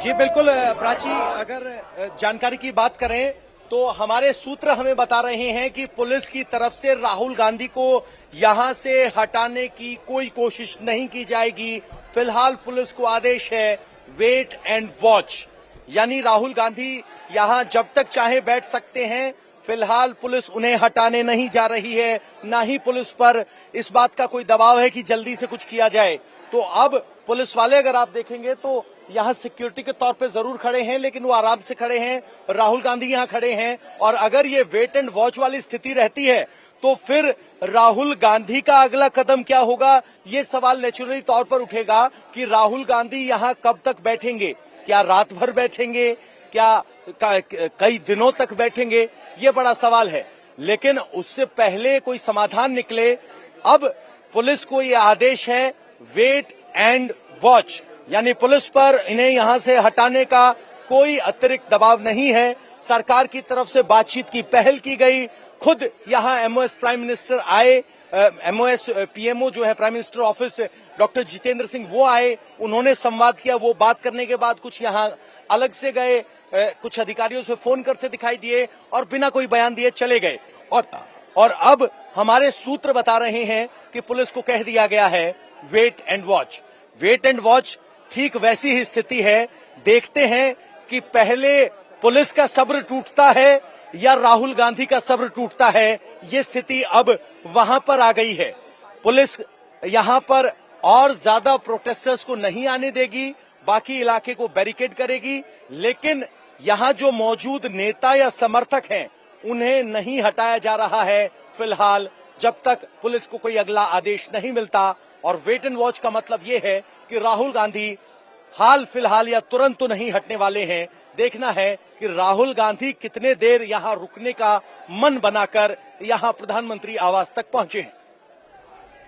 जी बिल्कुल प्राची, अगर जानकारी की बात करें तो हमारे सूत्र हमें बता रहे हैं कि पुलिस की तरफ से राहुल गांधी को यहां से हटाने की कोई कोशिश नहीं की जाएगी। फिलहाल पुलिस को आदेश है वेट एंड वॉच, यानी राहुल गांधी यहां जब तक चाहे बैठ सकते हैं। फिलहाल पुलिस उन्हें हटाने नहीं जा रही है, ना ही पुलिस पर इस बात का कोई दबाव है कि जल्दी से कुछ किया जाए। तो अब पुलिस वाले अगर आप देखेंगे तो यहाँ सिक्योरिटी के तौर पे जरूर खड़े हैं, लेकिन वो आराम से खड़े हैं। राहुल गांधी यहाँ खड़े हैं, और अगर ये वेट एंड वॉच वाली स्थिति रहती है तो फिर राहुल गांधी का अगला कदम क्या होगा, ये सवाल नेचुरली तौर पर उठेगा कि राहुल गांधी यहाँ कब तक बैठेंगे। क्या रात भर बैठेंगे, क्या कई दिनों तक बैठेंगे, ये बड़ा सवाल है। लेकिन उससे पहले कोई समाधान निकले, अब पुलिस को ये आदेश है वेट एंड वॉच, यानी पुलिस पर इन्हें यहां से हटाने का कोई अतिरिक्त दबाव नहीं है। सरकार की तरफ से बातचीत की पहल की गई, खुद यहां एमओएस प्राइम मिनिस्टर आए, एमओएस पीएमओ जो है prime minister office doctor Jitendra Singh वो आए, उन्होंने संवाद किया। वो बात करने के बाद कुछ यहां अलग से गए, कुछ अधिकारियों से फोन करते दिखाई दिए और बिना कोई बयान दिए चले गए। और अब हमारे सूत्र बता रहे हैं कि पुलिस को कह दिया गया है wait and watch. Wait and watch ठीक वैसी ही स्थिति है। देखते हैं कि पहले पुलिस का सब्र टूटता है या राहुल गांधी का सब्र टूटता है। ये स्थिति अब वहां पर आ गई है। पुलिस यहां पर और ज्यादा प्रोटेस्टर्स को नहीं आने देगी, बाकी इलाके को बैरिकेड करेगी, लेकिन यहां जो मौजूद नेता या समर्थक हैं उन्हें नहीं हटाया जा रहा है फिलहाल, जब तक पुलिस को कोई अगला आदेश नहीं मिलता। और वेट एंड वॉच का मतलब यह है कि राहुल गांधी हाल फिलहाल या तुरंत तो नहीं हटने वाले हैं। देखना है कि राहुल गांधी कितने देर यहां रुकने का मन बनाकर यहां प्रधानमंत्री आवास तक पहुंचे हैं।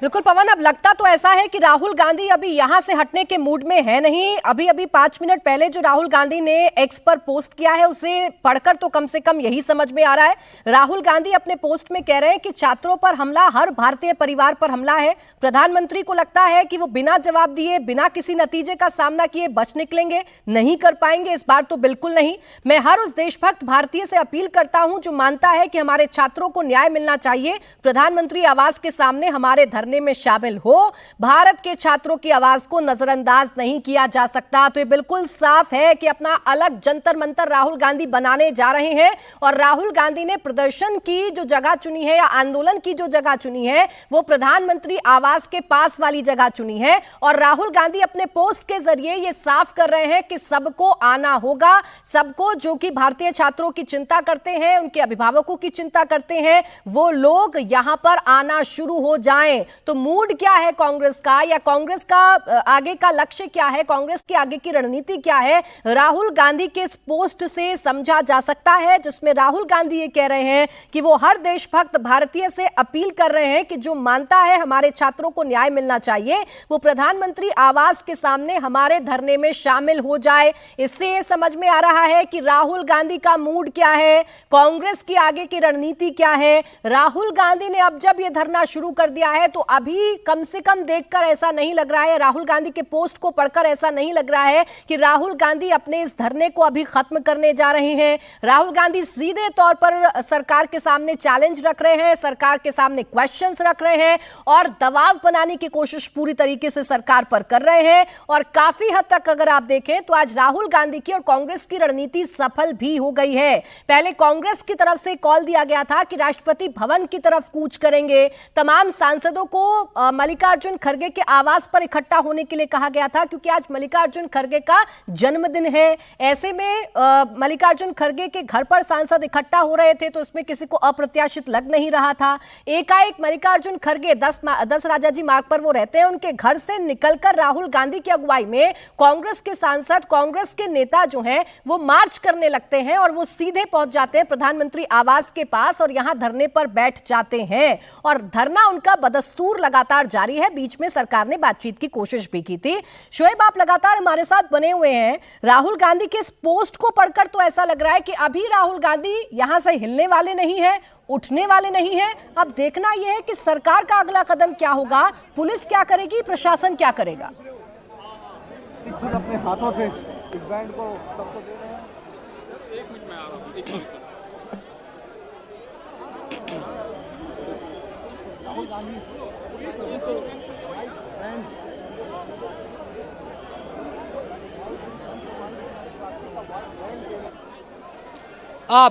बिल्कुल पवन, अब लगता तो ऐसा है कि राहुल गांधी अभी यहां से हटने के मूड में है नहीं। अभी 5 मिनट पहले जो राहुल गांधी ने एक्स पर पोस्ट किया है उसे पढ़कर तो कम से कम यही समझ में आ रहा है। राहुल गांधी अपने पोस्ट में कह रहे हैं कि छात्रों पर हमला हर भारतीय परिवार पर हमला है। प्रधानमंत्री को लगता है कि वो बिना जवाब दिए, बिना किसी नतीजे का सामना किए बच निकलेंगे, नहीं कर पाएंगे इस बार तो बिल्कुल नहीं। मैं हर उस देशभक्त भारतीय से अपील करता हूं जो मानता है कि हमारे छात्रों को न्याय मिलना चाहिए, प्रधानमंत्री आवास के सामने हमारे धरने में शामिल हो। भारत के छात्रों की आवाज को नजरअंदाज नहीं किया जा सकता। तो ये बिल्कुल साफ है कि अपना अलग जंतर मंतर राहुल गांधी बनाने जा रहे हैं। और राहुल गांधी ने प्रदर्शन की जो जगह चुनी है या आंदोलन की जो जगह चुनी है वो प्रधानमंत्री आवास के पास वाली जगह चुनी है। और राहुल गांधी अपने पोस्ट के जरिए ये साफ कर रहे हैं कि सबको आना होगा, सबको जो कि भारतीय छात्रों की चिंता करते हैं, उनके अभिभावकों की चिंता करते हैं, वो लोग यहां पर आना शुरू हो जाएं। तो मूड क्या है कांग्रेस का, या कांग्रेस का आगे का लक्ष्य क्या है, कांग्रेस की आगे की रणनीति क्या है, राहुल गांधी के इस पोस्ट से समझा जा सकता है, जिसमें राहुल गांधी ये कह रहे हैं कि वो हर देशभक्त भारतीय से अपील कर रहे हैं कि जो मानता है हमारे छात्रों को न्याय मिलना चाहिए वो प्रधानमंत्री आवास के सामने हमारे धरने में शामिल हो जाए। इससे ये समझ में आ रहा है कि राहुल गांधी का मूड क्या है, कांग्रेस की आगे की रणनीति क्या है। राहुल गांधी ने अब जब ये धरना शुरू कर दिया है तो अभी कम से कम देखकर ऐसा नहीं लग रहा है, राहुल गांधी के पोस्ट को पढ़कर ऐसा नहीं लग रहा है कि राहुल गांधी अपने इस धरने को अभी खत्म करने जा रहे हैं। राहुल गांधी सीधे तौर पर सरकार के सामने चैलेंज रख रहे हैं, सरकार के सामने क्वेश्चंस रख रहे हैं और दबाव बनाने की कोशिश पूरी तरीके से सरकार पर कर रहे हैं। और काफी हद तक अगर आप देखें तो आज राहुल गांधी की और कांग्रेस की रणनीति सफल भी हो गई है। पहले कांग्रेस की तरफ से कॉल दिया गया था कि राष्ट्रपति भवन की तरफ कूच करेंगे, तमाम सांसदों को मल्लिकार्जुन खड़गे के आवास पर इकट्ठा होने के लिए कहा गया था, क्योंकि आज मल्लिकार्जुन खड़गे का जन्मदिन है। ऐसे में मल्लिकार्जुन खड़गे के घर पर सांसद इकट्ठा हो रहे थे तो इसमें किसी को अप्रत्याशित लग नहीं रहा था। एकाएक मल्लिकार्जुन खड़गे 10 राजाजी मार्ग पर वो रहते हैं, उनके घर से निकलकर राहुल गांधी की अगुवाई में कांग्रेस के सांसद, कांग्रेस के नेता जो हैं वो मार्च करने लगते हैं और वो सीधे पहुंच जाते हैं प्रधानमंत्री आवास के पास और यहां धरने पर बैठ जाते हैं। और धरना उनका बदस्तूर लगातार जारी है। बीच में सरकार ने बातचीत की कोशिश भी की थी। शोएब, आप लगातार हमारे साथ बने हुए हैं। राहुल गांधी के इस पोस्ट को पढ़कर तो ऐसा लग रहा है कि अभी राहुल गांधी यहां से हिलने वाले नहीं है, उठने वाले नहीं है। अब देखना यह है कि सरकार का अगला कदम क्या होगा, पुलिस क्या करेगी, प्रशासन क्या करेगा। अपने हाथों से इस बैंड को सबको दे रहे हैं। एक मिनट में आ रहा हूं। राहुल गांधी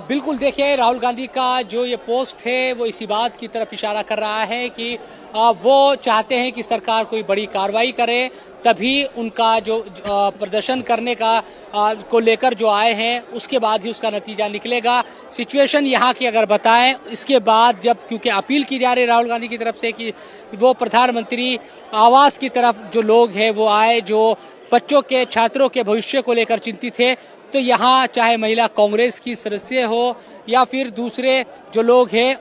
बिल्कुल, देखिए राहुल गांधी का जो ये पोस्ट है वो इसी बात की तरफ इशारा कर रहा है कि वो चाहते हैं कि सरकार कोई बड़ी कार्रवाई करे, तभी उनका जो प्रदर्शन करने का को लेकर जो आए हैं उसके बाद ही उसका नतीजा निकलेगा। सिचुएशन यहाँ की अगर बताएं, इसके बाद जब क्योंकि अपील की जा रही है राहुल गांधी की तरफ से कि वो प्रधानमंत्री आवास की तरफ जो लोग हैं वो आए, जो बच्चों के, छात्रों के भविष्य को लेकर चिंतित थे, तो यहाँ चाहे महिला कांग्रेस की सदस्य हो या फिर दूसरे जो लोग हैं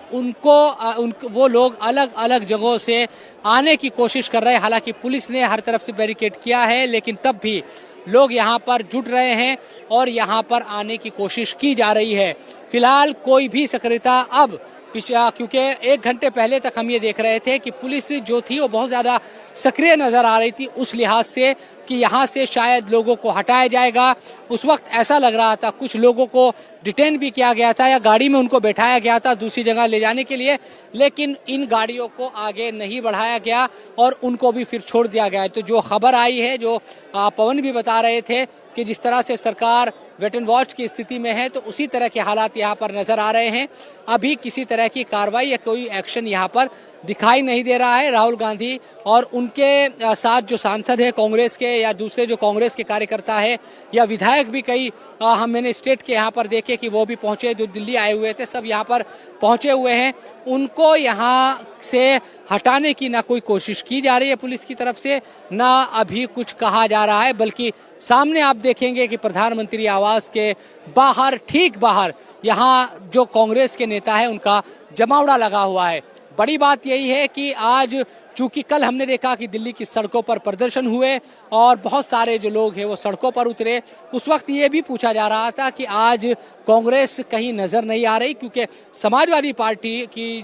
वो लोग अलग अलग जगहों से आने की कोशिश कर रहे हैं। हालांकि पुलिस ने हर तरफ से बैरिकेड किया है, लेकिन तब भी लोग यहाँ पर जुट रहे हैं और यहाँ पर आने की कोशिश की जा रही है। फिलहाल कोई भी सक्रियता अब क्योंकि 1 घंटे पहले तक हम ये देख रहे थे कि पुलिस जो थी वो बहुत ज्यादा सक्रिय नजर आ रही थी, उस लिहाज से कि यहाँ से शायद लोगों को हटाया जाएगा। उस वक्त ऐसा लग रहा था, कुछ लोगों को डिटेन भी किया गया था या गाड़ी में उनको बैठाया गया था दूसरी जगह ले जाने के लिए, लेकिन इन गाड़ियों को आगे नहीं बढ़ाया गया और उनको भी फिर छोड़ दिया गया। तो जो खबर आई है, जो पवन भी बता रहे थे कि जिस तरह से सरकार वेट एंड वॉच की स्थिति में है, तो उसी तरह के हालात यहाँ पर नजर आ रहे हैं। अभी किसी तरह की कार्रवाई या कोई एक्शन यहाँ पर दिखाई नहीं दे रहा है। राहुल गांधी और उनके साथ जो सांसद है कांग्रेस के या दूसरे जो कांग्रेस के कार्यकर्ता है या विधायक भी कई मैंने स्टेट के यहाँ पर देखे कि वो भी पहुंचे, जो दिल्ली आए हुए थे सब यहाँ पर पहुंचे हुए हैं। उनको यहाँ से हटाने की ना कोई कोशिश की जा रही है पुलिस की तरफ से, ना अभी कुछ कहा जा रहा है, बल्कि सामने आप देखेंगे कि प्रधानमंत्री आवास के बाहर, ठीक बाहर, यहाँ जो कांग्रेस के नेता है उनका जमावड़ा लगा हुआ है। बड़ी बात यही है कि आज चूंकि कल हमने देखा कि दिल्ली की सड़कों पर प्रदर्शन हुए और बहुत सारे जो लोग हैं वो सड़कों पर उतरे, उस वक्त ये भी पूछा जा रहा था कि आज कांग्रेस कहीं नजर नहीं आ रही, क्योंकि समाजवादी पार्टी की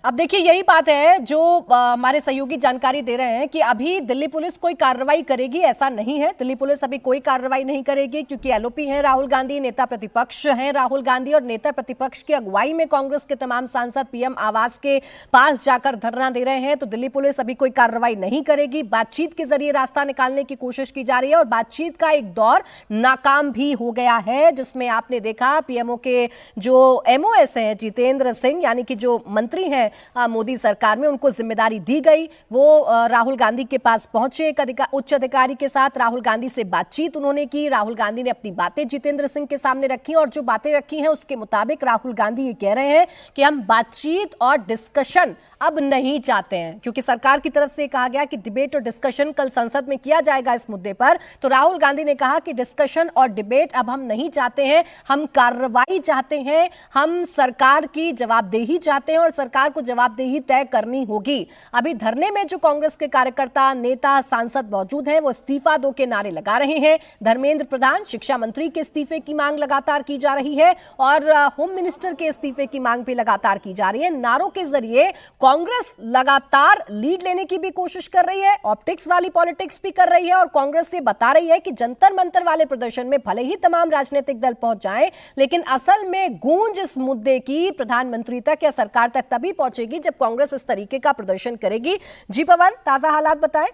अब देखिए यही बात है जो हमारे सहयोगी जानकारी दे रहे हैं कि अभी दिल्ली पुलिस कोई कार्रवाई करेगी ऐसा नहीं है। दिल्ली पुलिस अभी कोई कार्रवाई नहीं करेगी क्योंकि एलओपी हैं राहुल गांधी, नेता प्रतिपक्ष हैं राहुल गांधी और नेता प्रतिपक्ष की अगुवाई में कांग्रेस के तमाम सांसद पीएम आवास के पास जाकर धरना दे रहे हैं। तो दिल्ली पुलिस अभी कोई कार्रवाई नहीं करेगी, बातचीत के जरिए रास्ता निकालने की कोशिश की जा रही है और बातचीत का एक दौर नाकाम भी हो गया है, जिसमें आपने देखा पीएमओ के जो एमओएस हैं जितेंद्र सिंह, यानी कि जो मंत्री हैं मोदी सरकार में, उनको जिम्मेदारी दी गई। वो राहुल गांधी के पास पहुंचे, एक उच्च अधिकारी के साथ राहुल गांधी से बातचीत उन्होंने की। राहुल गांधी ने अपनी बातें जितेंद्र सिंह के सामने रखी और जो बातें रखी हैं उसके मुताबिक राहुल गांधी ये कह रहे हैं कि हम बातचीत और डिस्कशन अब नहीं चाहते हैं, क्योंकि सरकार की तरफ से कहा गया कि डिबेट और डिस्कशन कल संसद में किया जाएगा इस मुद्दे पर। तो राहुल गांधी ने कहा कि डिस्कशन और डिबेट अब हम नहीं चाहते हैं, हम कार्रवाई चाहते हैं, हम सरकार की जवाबदेही चाहते हैं और सरकार को जवाबदेही तय करनी होगी। अभी धरने में जो कांग्रेस के कार्यकर्ता, नेता, सांसद मौजूद हैं वो इस्तीफा दो के नारे लगा रहे हैं। धर्मेंद्र प्रधान, शिक्षा मंत्री के इस्तीफे की मांग लगातार की जा रही है और होम मिनिस्टर के इस्तीफे की मांग भी लगातार की जा रही है। नारों के जरिए कांग्रेस लगातार लीड लेने की भी कोशिश कर रही है, ऑप्टिक्स वाली पॉलिटिक्स भी कर रही है और कांग्रेस ये बता रही है कि जंतर मंतर वाले प्रदर्शन में भले ही तमाम राजनीतिक दल पहुंच जाएं, लेकिन असल में गूंज इस मुद्दे की प्रधानमंत्री तक या सरकार तक तभी पहुंचेगी जब कांग्रेस इस तरीके का प्रदर्शन करेगी। जी पवन, ताजा हालात बताएं।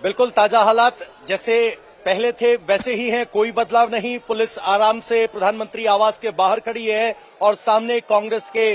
बिल्कुल ताजा हालात जैसे पहले थे वैसे ही हैं, कोई बदलाव नहीं। पुलिस आराम से प्रधानमंत्री आवास के बाहर खड़ी है और सामने कांग्रेस के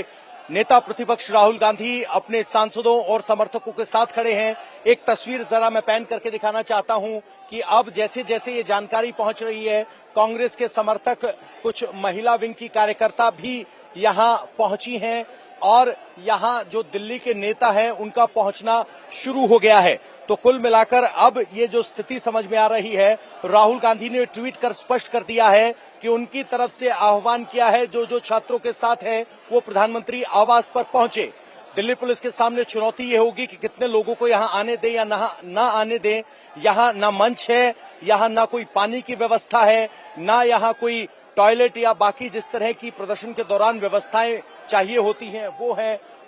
नेता प्रतिपक्ष राहुल गांधी अपने सांसदों और समर्थकों के साथ खड़े हैं। एक तस्वीर जरा मैं पैन करके दिखाना चाहता हूं कि अब जैसे जैसे ये जानकारी पहुंच रही है, कांग्रेस के समर्थक, कुछ महिला विंग की कार्यकर्ता भी यहां पहुंची हैं और यहां जो दिल्ली के नेता हैं उनका पहुंचना शुरू हो गया है। तो कुल मिलाकर अब ये जो स्थिति समझ में आ रही है, राहुल गांधी ने ट्वीट कर स्पष्ट कर दिया है कि उनकी तरफ से आह्वान किया है जो छात्रों के साथ हैं वो प्रधानमंत्री आवास पर पहुंचे। दिल्ली पुलिस के सामने चुनौती ये होगी कि कितने लोगों को यहां आने दें या ना आने दें। यहां ना मंच है, यहां ना कोई पानी की व्यवस्था है, ना यहां कोई टॉयलेट या बाकी जिस तरह की प्रदर्शन के दौरान व्यवस्थाएं चाहिए होती हैं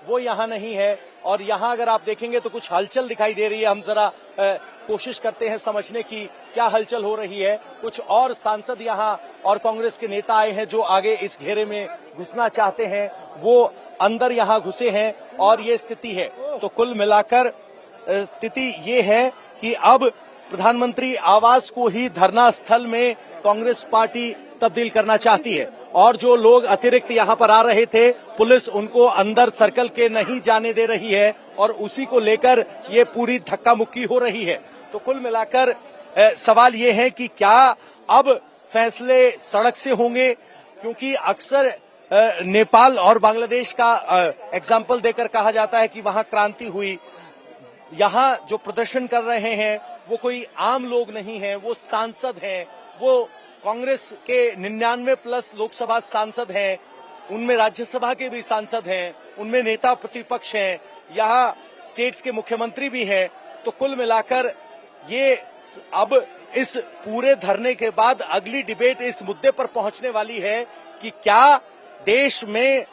वो यहां नहीं है। और यहां अगर आप देखेंगे तो कुछ हलचल दिखाई दे रही है। हम जरा कोशिश करते हैं समझने की क्या हलचल हो रही है। कुछ और सांसद यहां और कांग्रेस के नेता आए हैं जो आगे इस घेरे में घुसना चाहते हैं, वो अंदर यहां घुसे हैं और ये स्थिति है। तो कुल मिलाकर स्थिति ये है कि अब प्रधानमंत्री आवास को ही धरना स्थल में कांग्रेस पार्टी तब्दील करना चाहती है और जो लोग अतिरिक्त यहां पर आ रहे थे, पुलिस उनको अंदर सर्कल के नहीं जाने दे रही है और उसी को लेकर ये पूरी धक्का मुक्की हो रही है। तो कुल मिलाकर सवाल ये है कि क्या अब फैसले सड़क से होंगे, क्योंकि अक्सर नेपाल और बांग्लादेश का एग्जाम्पल देकर कहा जाता है कि वहां क्रांति हुई। यहाँ जो प्रदर्शन कर रहे हैं वो कोई आम लोग नहीं हैं, वो सांसद हैं, वो कांग्रेस के 99+ लोकसभा सांसद हैं, उनमें राज्यसभा के भी सांसद हैं, उनमें नेता प्रतिपक्ष हैं, यहाँ स्टेट्स के मुख्यमंत्री भी हैं। तो कुल मिलाकर ये अब इस पूरे धरने के बाद अगली डिबेट इस मुद्दे पर पहुंचने वाली है कि क्या देश में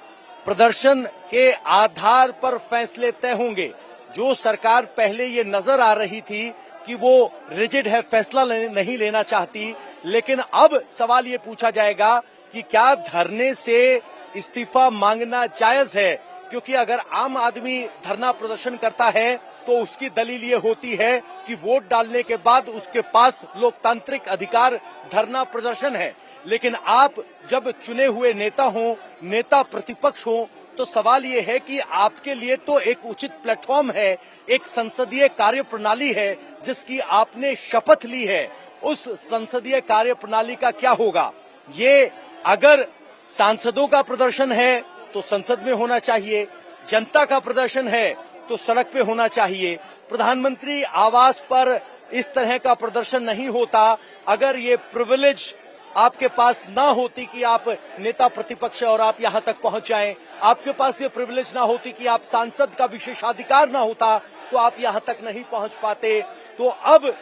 प्रदर्शन के आधार पर फैसले तय होंगे। जो सरकार पहले ये नजर आ रही थी कि वो रिजिड है, फैसला नहीं लेना चाहती, लेकिन अब सवाल ये पूछा जाएगा कि क्या धरने से इस्तीफा मांगना जायज है। क्योंकि अगर आम आदमी धरना प्रदर्शन करता है तो उसकी दलील ये होती है कि वोट डालने के बाद उसके पास लोकतांत्रिक अधिकार धरना प्रदर्शन है। लेकिन आप जब चुने हुए नेता हो, नेता प्रतिपक्ष हो, तो सवाल ये है कि आपके लिए तो एक उचित प्लेटफॉर्म है, एक संसदीय कार्यप्रणाली है जिसकी आपने शपथ ली है। उस संसदीय कार्यप्रणाली का क्या होगा? ये अगर सांसदों का प्रदर्शन है तो संसद में होना चाहिए, जनता का प्रदर्शन है तो सड़क पे होना चाहिए। प्रधानमंत्री आवास पर इस तरह का प्रदर्शन नहीं होता अगर ये प्रिविलेज आपके पास ना होती कि आप नेता प्रतिपक्ष और आप यहां तक पहुंच जाएं, आपके पास ये प्रिविलेज ना होती कि आप सांसद का विशेषाधिकार ना होता तो आप यहां तक नहीं पहुंच पाते। तो अब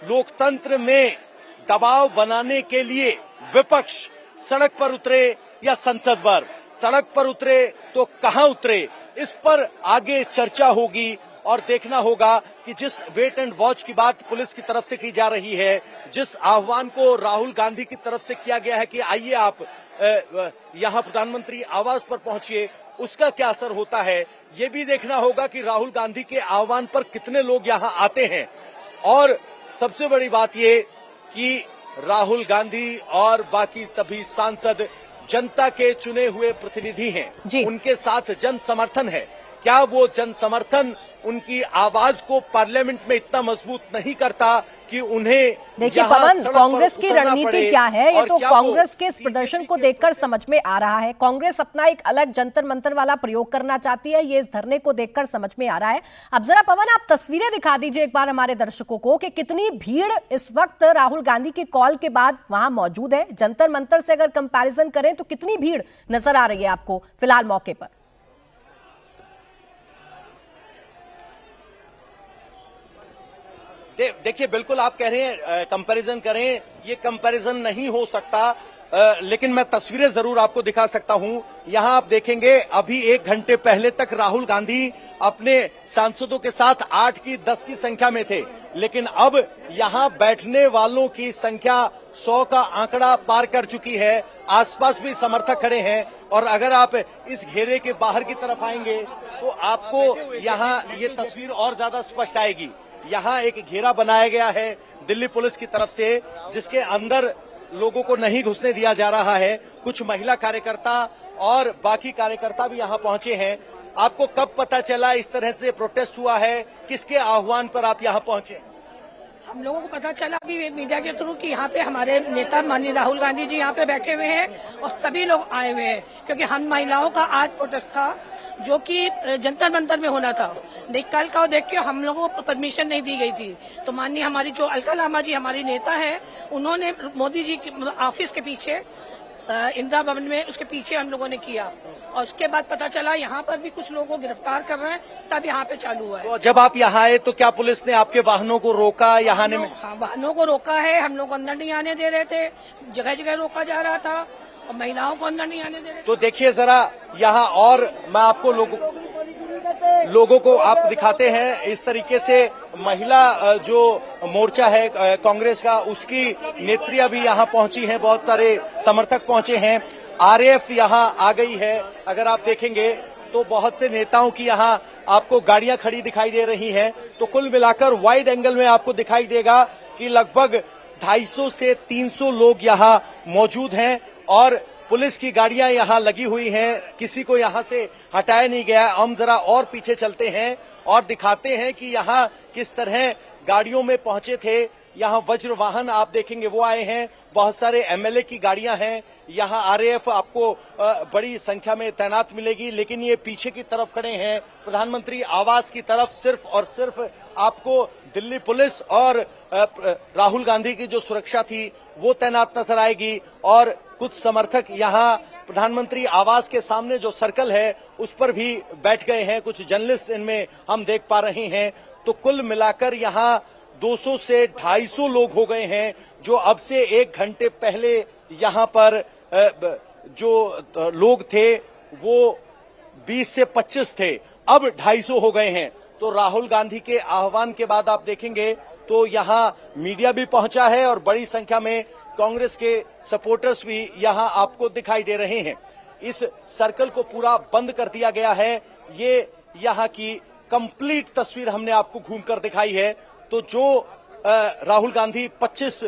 लोकतंत्र में दबाव बनाने के लिए विपक्ष सड़क पर उतरे या संसद पर, सड़क पर उतरे तो कहां उतरे, इस पर आगे चर्चा होगी। और देखना होगा कि जिस वेट एंड वॉच की बात पुलिस की तरफ से की जा रही है, जिस आह्वान को राहुल गांधी की तरफ से किया गया है कि आइए आप यहां प्रधानमंत्री आवास पर पहुंचिए, उसका क्या असर होता है, ये भी देखना होगा कि राहुल गांधी के आह्वान पर कितने लोग यहां आते हैं। और सबसे बड़ी बात ये कि राहुल गांधी और बाकी सभी सांसद जनता के चुने हुए प्रतिनिधि हैं, उनके साथ जन समर्थन है। क्या वो जन समर्थन उनकी आवाज को पार्लियामेंट में इतना मजबूत नहीं करता कि उन्हें देखिए पवन, कांग्रेस की रणनीति क्या है ये तो कांग्रेस के इस प्रदर्शन को देखकर समझ में आ रहा है। कांग्रेस अपना एक अलग जंतर मंतर वाला प्रयोग करना चाहती है, ये इस धरने को देखकर समझ में आ रहा है। अब जरा पवन आप तस्वीरें दिखा दीजिए एक बार हमारे दर्शकों को कि कितनी भीड़ इस वक्त राहुल गांधी की कॉल के बाद वहां मौजूद है। जंतर मंतर से अगर कंपैरिजन करें तो कितनी भीड़ नजर आ रही है आपको फिलहाल मौके पर? देखिए बिल्कुल आप कह रहे हैं कंपैरिजन करें, ये कंपैरिजन नहीं हो सकता, लेकिन मैं तस्वीरें जरूर आपको दिखा सकता हूं। यहां आप देखेंगे अभी 1 घंटे पहले तक राहुल गांधी अपने सांसदों के साथ 8 की 10 की संख्या में थे, लेकिन अब यहां बैठने वालों की संख्या 100 का आंकड़ा पार कर चुकी है। आसपास भी समर्थक खड़े हैं और अगर आप इस घेरे के बाहर की तरफ आएंगे तो आपको यहां ये तस्वीर और ज्यादा स्पष्ट आएगी। यहाँ एक घेरा बनाया गया है दिल्ली पुलिस की तरफ से, जिसके अंदर लोगों को नहीं घुसने दिया जा रहा है। कुछ महिला कार्यकर्ता और बाकी कार्यकर्ता भी यहाँ पहुंचे हैं। आपको कब पता चला इस तरह से प्रोटेस्ट हुआ है, किसके आह्वान पर आप यहाँ पहुंचे? हम लोगों को पता चला अभी मीडिया के थ्रू कि यहाँ पे हमारे नेता माननीय राहुल गांधी जी यहाँ पे बैठे हुए हैं और सभी लोग आए हुए हैं, क्योंकि हम महिलाओं का आज प्रोटेस्ट था जो कि जंतर मंतर में होना था, लेकिन कल का देख के हम लोगों को परमिशन नहीं दी गई थी। तो माननीय हमारी जो अलका लामा जी हमारी नेता है, उन्होंने मोदी जी के ऑफिस के पीछे इंदिरा भवन में उसके पीछे हम लोगों ने किया और उसके बाद पता चला यहाँ पर भी कुछ लोगों को गिरफ्तार कर रहे हैं, तब यहाँ पे चालू हुआ है। तो जब आप यहाँ आए तो क्या पुलिस ने आपके वाहनों को रोका यहाँ आने में? हाँ, वाहनों को रोका है, हम लोग अंदर नहीं आने दे रहे थे, जगह जगह रोका जा रहा था और महिलाओं को अंदर नहीं आने दे रहे। तो देखिए जरा यहाँ, और मैं आपको लोगों को आप दिखाते हैं इस तरीके से महिला जो मोर्चा है कांग्रेस का, उसकी नेत्रियां भी यहाँ पहुंची हैं, बहुत सारे समर्थक पहुंचे हैं, आरएएफ यहाँ आ गई है। अगर आप देखेंगे तो बहुत से नेताओं की यहाँ आपको गाड़ियां खड़ी दिखाई दे रही हैं। तो कुल मिलाकर वाइड एंगल में आपको दिखाई देगा कि लगभग 250 से 300 लोग यहाँ मौजूद हैं और पुलिस की गाड़ियां यहाँ लगी हुई हैं, किसी को यहाँ से हटाया नहीं गया। हम जरा और पीछे चलते हैं और दिखाते हैं कि यहाँ किस तरह गाड़ियों में पहुंचे थे यहाँ वज्र वाहन आप देखेंगे वो आए हैं, बहुत सारे एमएलए की गाड़ियां हैं, यहाँ आरएएफ आपको बड़ी संख्या में तैनात मिलेगी। लेकिन ये पीछे की तरफ खड़े हैं प्रधानमंत्री आवास की तरफ, सिर्फ और सिर्फ आपको दिल्ली पुलिस और राहुल गांधी की जो सुरक्षा थी वो तैनात नजर आएगी। और कुछ समर्थक यहाँ प्रधानमंत्री आवास के सामने जो सर्कल है उस पर भी बैठ गए हैं, कुछ जर्नलिस्ट इनमें हम देख पा रहे हैं। तो कुल मिलाकर यहाँ 200 से 250 लोग हो गए हैं, जो अब से 1 घंटे पहले यहाँ पर जो लोग थे वो 20 से 25 थे, अब 250 हो गए हैं। तो राहुल गांधी के आह्वान के बाद आप देखेंगे तो यहाँ मीडिया भी पहुंचा है और बड़ी संख्या में कांग्रेस के सपोर्टर्स भी यहाँ आपको दिखाई दे रहे हैं। इस सर्कल को पूरा बंद कर दिया गया है। ये यहाँ की कंप्लीट तस्वीर हमने आपको घूमकर दिखाई है। तो जो राहुल गांधी 25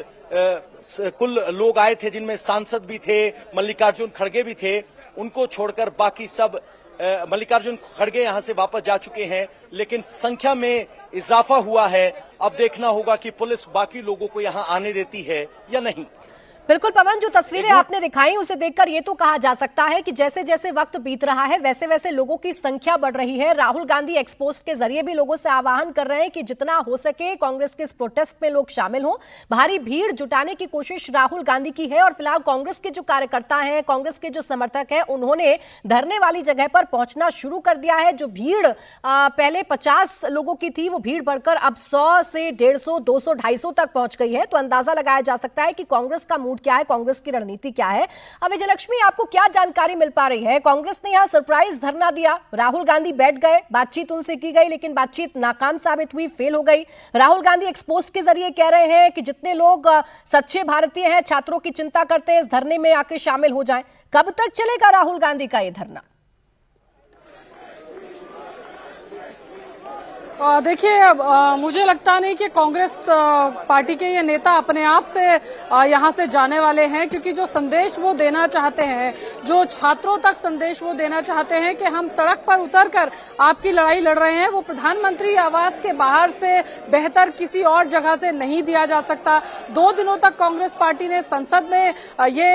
कुल लोग आए थे, जिनमें सांसद भी थे, मल्लिकार्जुन खड़गे भी थे, उनको छोड़कर बाकी सब, मल्लिकार्जुन खड़गे यहां से वापस जा चुके हैं, लेकिन संख्या में इजाफा हुआ है। अब देखना होगा कि पुलिस बाकी लोगों को यहां आने देती है या नहीं। बिल्कुल पवन, जो तस्वीरें आपने दिखाई उसे देखकर ये तो कहा जा सकता है कि जैसे जैसे वक्त बीत रहा है वैसे वैसे लोगों की संख्या बढ़ रही है। राहुल गांधी एक्सपोस्ट के जरिए भी लोगों से आह्वान कर रहे हैं कि जितना हो सके कांग्रेस के इस प्रोटेस्ट में लोग शामिल हों। भारी भीड़ जुटाने की कोशिश राहुल गांधी की है और फिलहाल कांग्रेस के जो कार्यकर्ता हैं, कांग्रेस के जो समर्थक हैं, उन्होंने धरने वाली जगह पर पहुंचना शुरू कर दिया है। जो भीड़ पहले 50 लोगों की थी वो भीड़ बढ़कर अब 100 से 150, 200, 250 तक पहुंच गई है। तो अंदाजा लगाया जा सकता है कि कांग्रेस का मूड क्या है, कांग्रेस की रणनीति क्या है। अब विजयलक्ष्मी, आपको क्या जानकारी मिल पा रही है? कांग्रेस ने यहां सरप्राइज धरना दिया, राहुल गांधी बैठ गए, बातचीत उनसे की गई, लेकिन बातचीत नाकाम साबित हुई, फेल हो गई। राहुल गांधी एक्सपोस्ट के जरिए कह रहे हैं कि जितने लोग सच्चे भारतीय हैं, छात्रों की चिंता करते हैं, इस धरने में आके शामिल हो जाएं। कब तक चलेगा राहुल गांधी का यह धरना? देखिए, मुझे लगता नहीं कि कांग्रेस पार्टी के ये नेता अपने आप से यहाँ से जाने वाले हैं, क्योंकि जो संदेश वो देना चाहते हैं, जो छात्रों तक संदेश वो देना चाहते हैं कि हम सड़क पर उतरकर आपकी लड़ाई लड़ रहे हैं, वो प्रधानमंत्री आवास के बाहर से बेहतर किसी और जगह से नहीं दिया जा सकता। 2 दिनों तक कांग्रेस पार्टी ने संसद में ये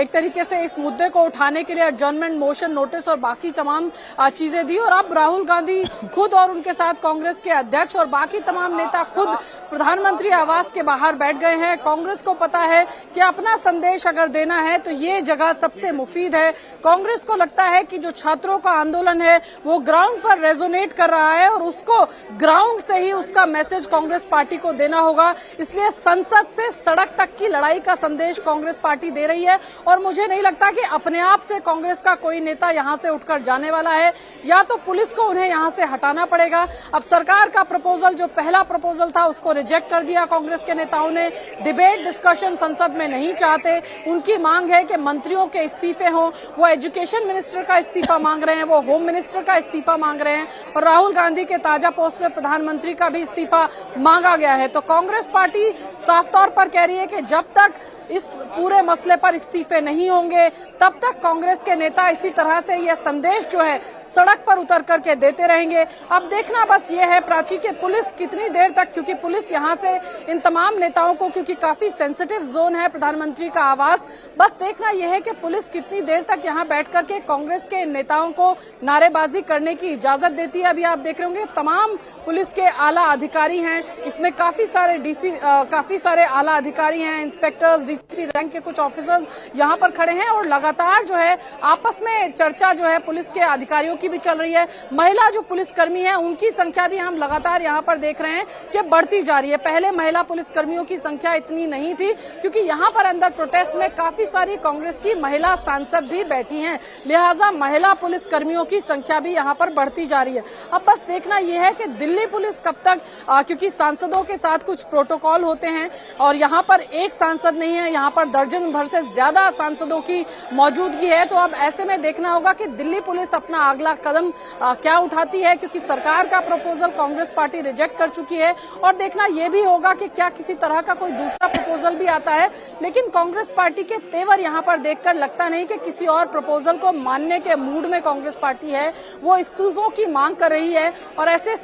एक तरीके से इस मुद्दे को उठाने के लिए एडजर्नमेंट मोशन, नोटिस और बाकी तमाम चीजें दी, और अब राहुल गांधी खुद और उनके साथ कांग्रेस के अध्यक्ष और बाकी तमाम नेता खुद प्रधानमंत्री आवास के बाहर बैठ गए हैं। कांग्रेस को पता है कि अपना संदेश अगर देना है तो ये जगह सबसे मुफीद है। कांग्रेस को लगता है कि जो छात्रों का आंदोलन है वो ग्राउंड पर रेजोनेट कर रहा है और उसको ग्राउंड से ही उसका मैसेज कांग्रेस पार्टी को देना होगा। इसलिए संसद से सड़क तक की लड़ाई का संदेश कांग्रेस पार्टी दे रही है और मुझे नहीं लगता कि अपने आप से कांग्रेस का कोई नेता यहां से उठकर जाने वाला है। या तो पुलिस को उन्हें यहां से हटाना पड़ेगा। अब सरकार का प्रपोजल, जो पहला प्रपोजल था, उसको रिजेक्ट कर दिया कांग्रेस के नेताओं ने। डिबेट डिस्कशन संसद में नहीं चाहते। उनकी मांग है कि मंत्रियों के इस्तीफे हों। वो एजुकेशन मिनिस्टर का इस्तीफा मांग रहे हैं, वो होम मिनिस्टर का इस्तीफा मांग रहे हैं और राहुल गांधी के ताजा पोस्ट में प्रधानमंत्री का भी इस्तीफा मांगा गया है। तो कांग्रेस पार्टी साफ तौर पर कह रही है कि जब तक इस पूरे मसले पर इस्तीफे नहीं होंगे तब तक कांग्रेस के नेता इसी तरह से यह संदेश जो है सड़क पर उतर करके देते रहेंगे। अब देखना बस ये है प्राची के पुलिस कितनी देर तक, क्योंकि पुलिस यहां से इन तमाम नेताओं को, क्योंकि काफी सेंसिटिव जोन है प्रधानमंत्री का आवास, बस देखना यह है कि पुलिस कितनी देर तक यहां बैठ करके कांग्रेस के नेताओं को नारेबाजी करने की इजाजत देती है। अभी आप देख रहे होंगे तमाम पुलिस के आला अधिकारी हैं, इसमें काफी सारे आला अधिकारी हैं, इंस्पेक्टर्स, डीसीपी रैंक के कुछ ऑफिसर्स यहां पर खड़े हैं और लगातार जो है आपस में चर्चा जो है पुलिस के अधिकारियों की भी चल रही है। महिला जो पुलिसकर्मी है उनकी संख्या भी हम लगातार यहां पर देख रहे हैं कि बढ़ती जा रही है। पहले महिला पुलिसकर्मियों की संख्या इतनी नहीं थी, क्योंकि यहां पर अंदर प्रोटेस्ट में काफी सारी कांग्रेस की महिला सांसद भी बैठी हैं, लिहाजा महिला पुलिसकर्मियों की संख्या भी यहां पर बढ़ती जा रही है। अब बस देखना यह है कि दिल्ली पुलिस कब तक, क्योंकि सांसदों के साथ कुछ प्रोटोकॉल होते हैं और यहां पर एक सांसद नहीं है, हैं, यहाँ पर दर्जन भर से ज्यादा सांसदों की मौजूदगी है। तो अब ऐसे में देखना होगा कि दिल्ली पुलिस अपना अगला कदम क्या उठाती है, क्योंकि सरकार का प्रपोजल कांग्रेस पार्टी रिजेक्ट कर चुकी है। और देखना यह भी होगा कि क्या किसी तरह का कोई दूसरा प्रपोजल भी आता है। लेकिन कांग्रेस पार्टी के तेवर यहाँ पर देखकर लगता नहीं कि किसी और प्रपोजल को मानने के मूड में कांग्रेस पार्टी है। वो इस्तीफों की मांग कर रही है और ऐसे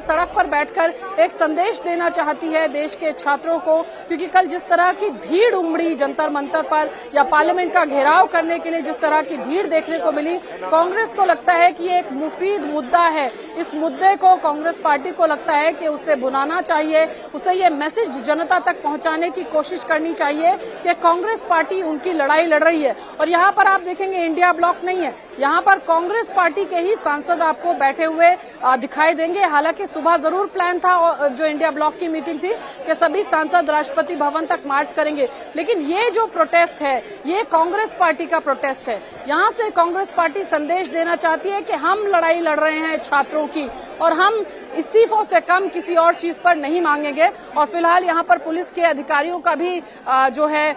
सड़क पर बैठकर एक संदेश देना चाहती है देश के छात्रों को, क्योंकि कल जिस तरह की भीड़ उमड़ी जंतर मंतर पर या पार्लियामेंट का घेराव करने के लिए जिस तरह की भीड़ देखने को मिली, कांग्रेस को लगता है कि ये एक मुफीद मुद्दा है। इस मुद्दे को कांग्रेस पार्टी को लगता है कि उसे बुलाना चाहिए, उसे ये मैसेज जनता तक पहुंचाने की कोशिश करनी चाहिए कि कांग्रेस पार्टी उनकी लड़ाई लड़ रही है। और यहाँ पर आप देखेंगे इंडिया ब्लॉक नहीं है, यहाँ पर कांग्रेस पार्टी के ही सांसद आपको बैठे हुए दिखाई देंगे। हालांकि सुबह जरूर प्लान था जो इंडिया ब्लॉक की मीटिंग थी कि सभी सांसद राष्ट्रपति भवन तक मार्च करेंगे, लेकिन ये जो प्रोटेस्ट है ये कांग्रेस पार्टी का प्रोटेस्ट है। यहाँ से कांग्रेस पार्टी संदेश देना चाहती है कि हम लड़ाई लड़ रहे हैं छात्रों की और हम इस्तीफों से कम किसी और चीज पर नहीं मांगेंगे। और फिलहाल यहाँ पर पुलिस के अधिकारियों का भी जो है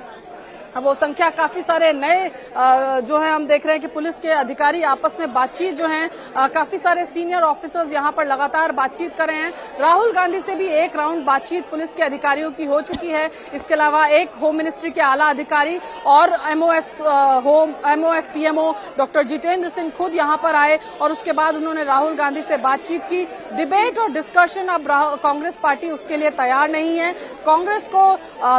वो संख्या काफी सारे नए जो है हम देख रहे हैं कि पुलिस के अधिकारी आपस में बातचीत जो है काफी सारे सीनियर ऑफिसर्स यहाँ पर लगातार बातचीत कर रहे हैं। राहुल गांधी से भी एक राउंड बातचीत पुलिस के अधिकारियों की हो चुकी है। इसके अलावा एक होम मिनिस्ट्री के आला अधिकारी और MOS PMO doctor Jitendra Singh खुद यहाँ पर आए और उसके बाद उन्होंने राहुल गांधी से बातचीत की। डिबेट और डिस्कशन अब कांग्रेस पार्टी उसके लिए तैयार नहीं है। कांग्रेस को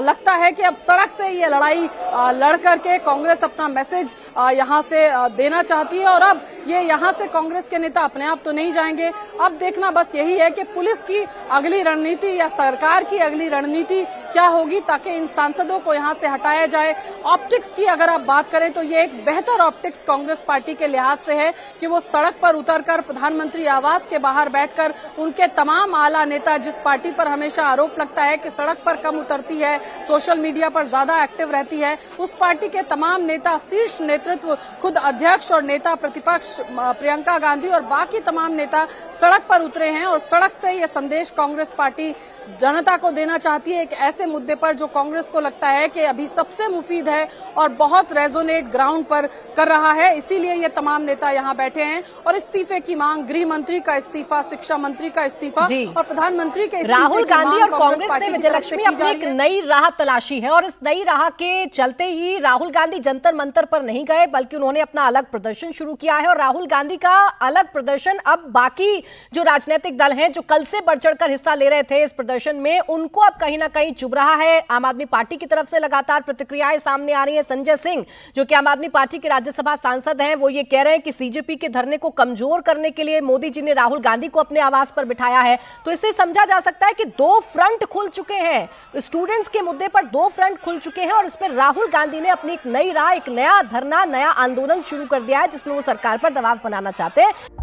लगता है कि अब सड़क से ये लड़ाई लड़ करके कांग्रेस अपना मैसेज यहां से देना चाहती है। और अब ये यहां से कांग्रेस के नेता अपने आप तो नहीं जाएंगे। अब देखना बस यही है कि पुलिस की अगली रणनीति या सरकार की अगली रणनीति क्या होगी ताकि इन सांसदों को यहां से हटाया जाए। ऑप्टिक्स की अगर आप बात करें तो ये एक बेहतर ऑप्टिक्स कांग्रेस पार्टी के लिहाज से है कि वो सड़क पर उतरकर प्रधानमंत्री आवास के बाहर बैठकर उनके तमाम आला नेता, जिस पार्टी पर हमेशा आरोप लगता है कि सड़क पर कम उतरती है, सोशल मीडिया पर ज्यादा एक्टिव रहती है, उस पार्टी के तमाम नेता, शीर्ष नेतृत्व, खुद अध्यक्ष और नेता प्रतिपक्ष प्रियंका गांधी और बाकी तमाम नेता सड़क पर उतरे हैं। और सड़क से ये संदेश कांग्रेस पार्टी जनता को देना चाहती है एक ऐसे मुद्दे पर जो कांग्रेस को लगता है कि अभी सबसे मुफीद है और बहुत रेजोनेट ग्राउंड पर कर रहा है। इसीलिए ये तमाम नेता यहाँ बैठे हैं और इस्तीफे की मांग, गृह मंत्री का इस्तीफा, शिक्षा मंत्री का इस्तीफा और प्रधानमंत्री के इस्तीफे राहुल गांधी और कांग्रेस ने विजयलक्ष्मी अपनी एक है। नई राह तलाशी है और इस नई राह के चलते ही राहुल गांधी जंतर मंतर पर नहीं गए बल्कि उन्होंने अपना अलग प्रदर्शन शुरू किया है। और राहुल गांधी का अलग प्रदर्शन अब बाकी जो राजनीतिक दल हैं जो कल से बढ़ चढ़कर हिस्सा ले रहे थे इस प्रदर्शन में, उनको अब कहीं ना कहीं चुभ रहा है। आम आदमी पार्टी की तरफ से लगातार प्रतिक्रियाएं सामने आ रही हैं। संजय सिंह जो कि आम आदमी पार्टी के राज्यसभा सांसद हैं, वो ये कह रहे हैं कि सीजेपी के धरने को कमजोर करने के लिए मोदी जी ने राहुल गांधी को अपने आवास पर बिठाया है। तो इससे समझा जा सकता है कि दो फ्रंट खुल चुके हैं, स्टूडेंट्स के मुद्दे पर दो फ्रंट खुल चुके हैं और इसमें राहुल गांधी ने अपनी एक नई राह, एक नया धरना, नया आंदोलन शुरू कर दिया है जिसमें वो सरकार पर दबाव बनाना चाहते हैं।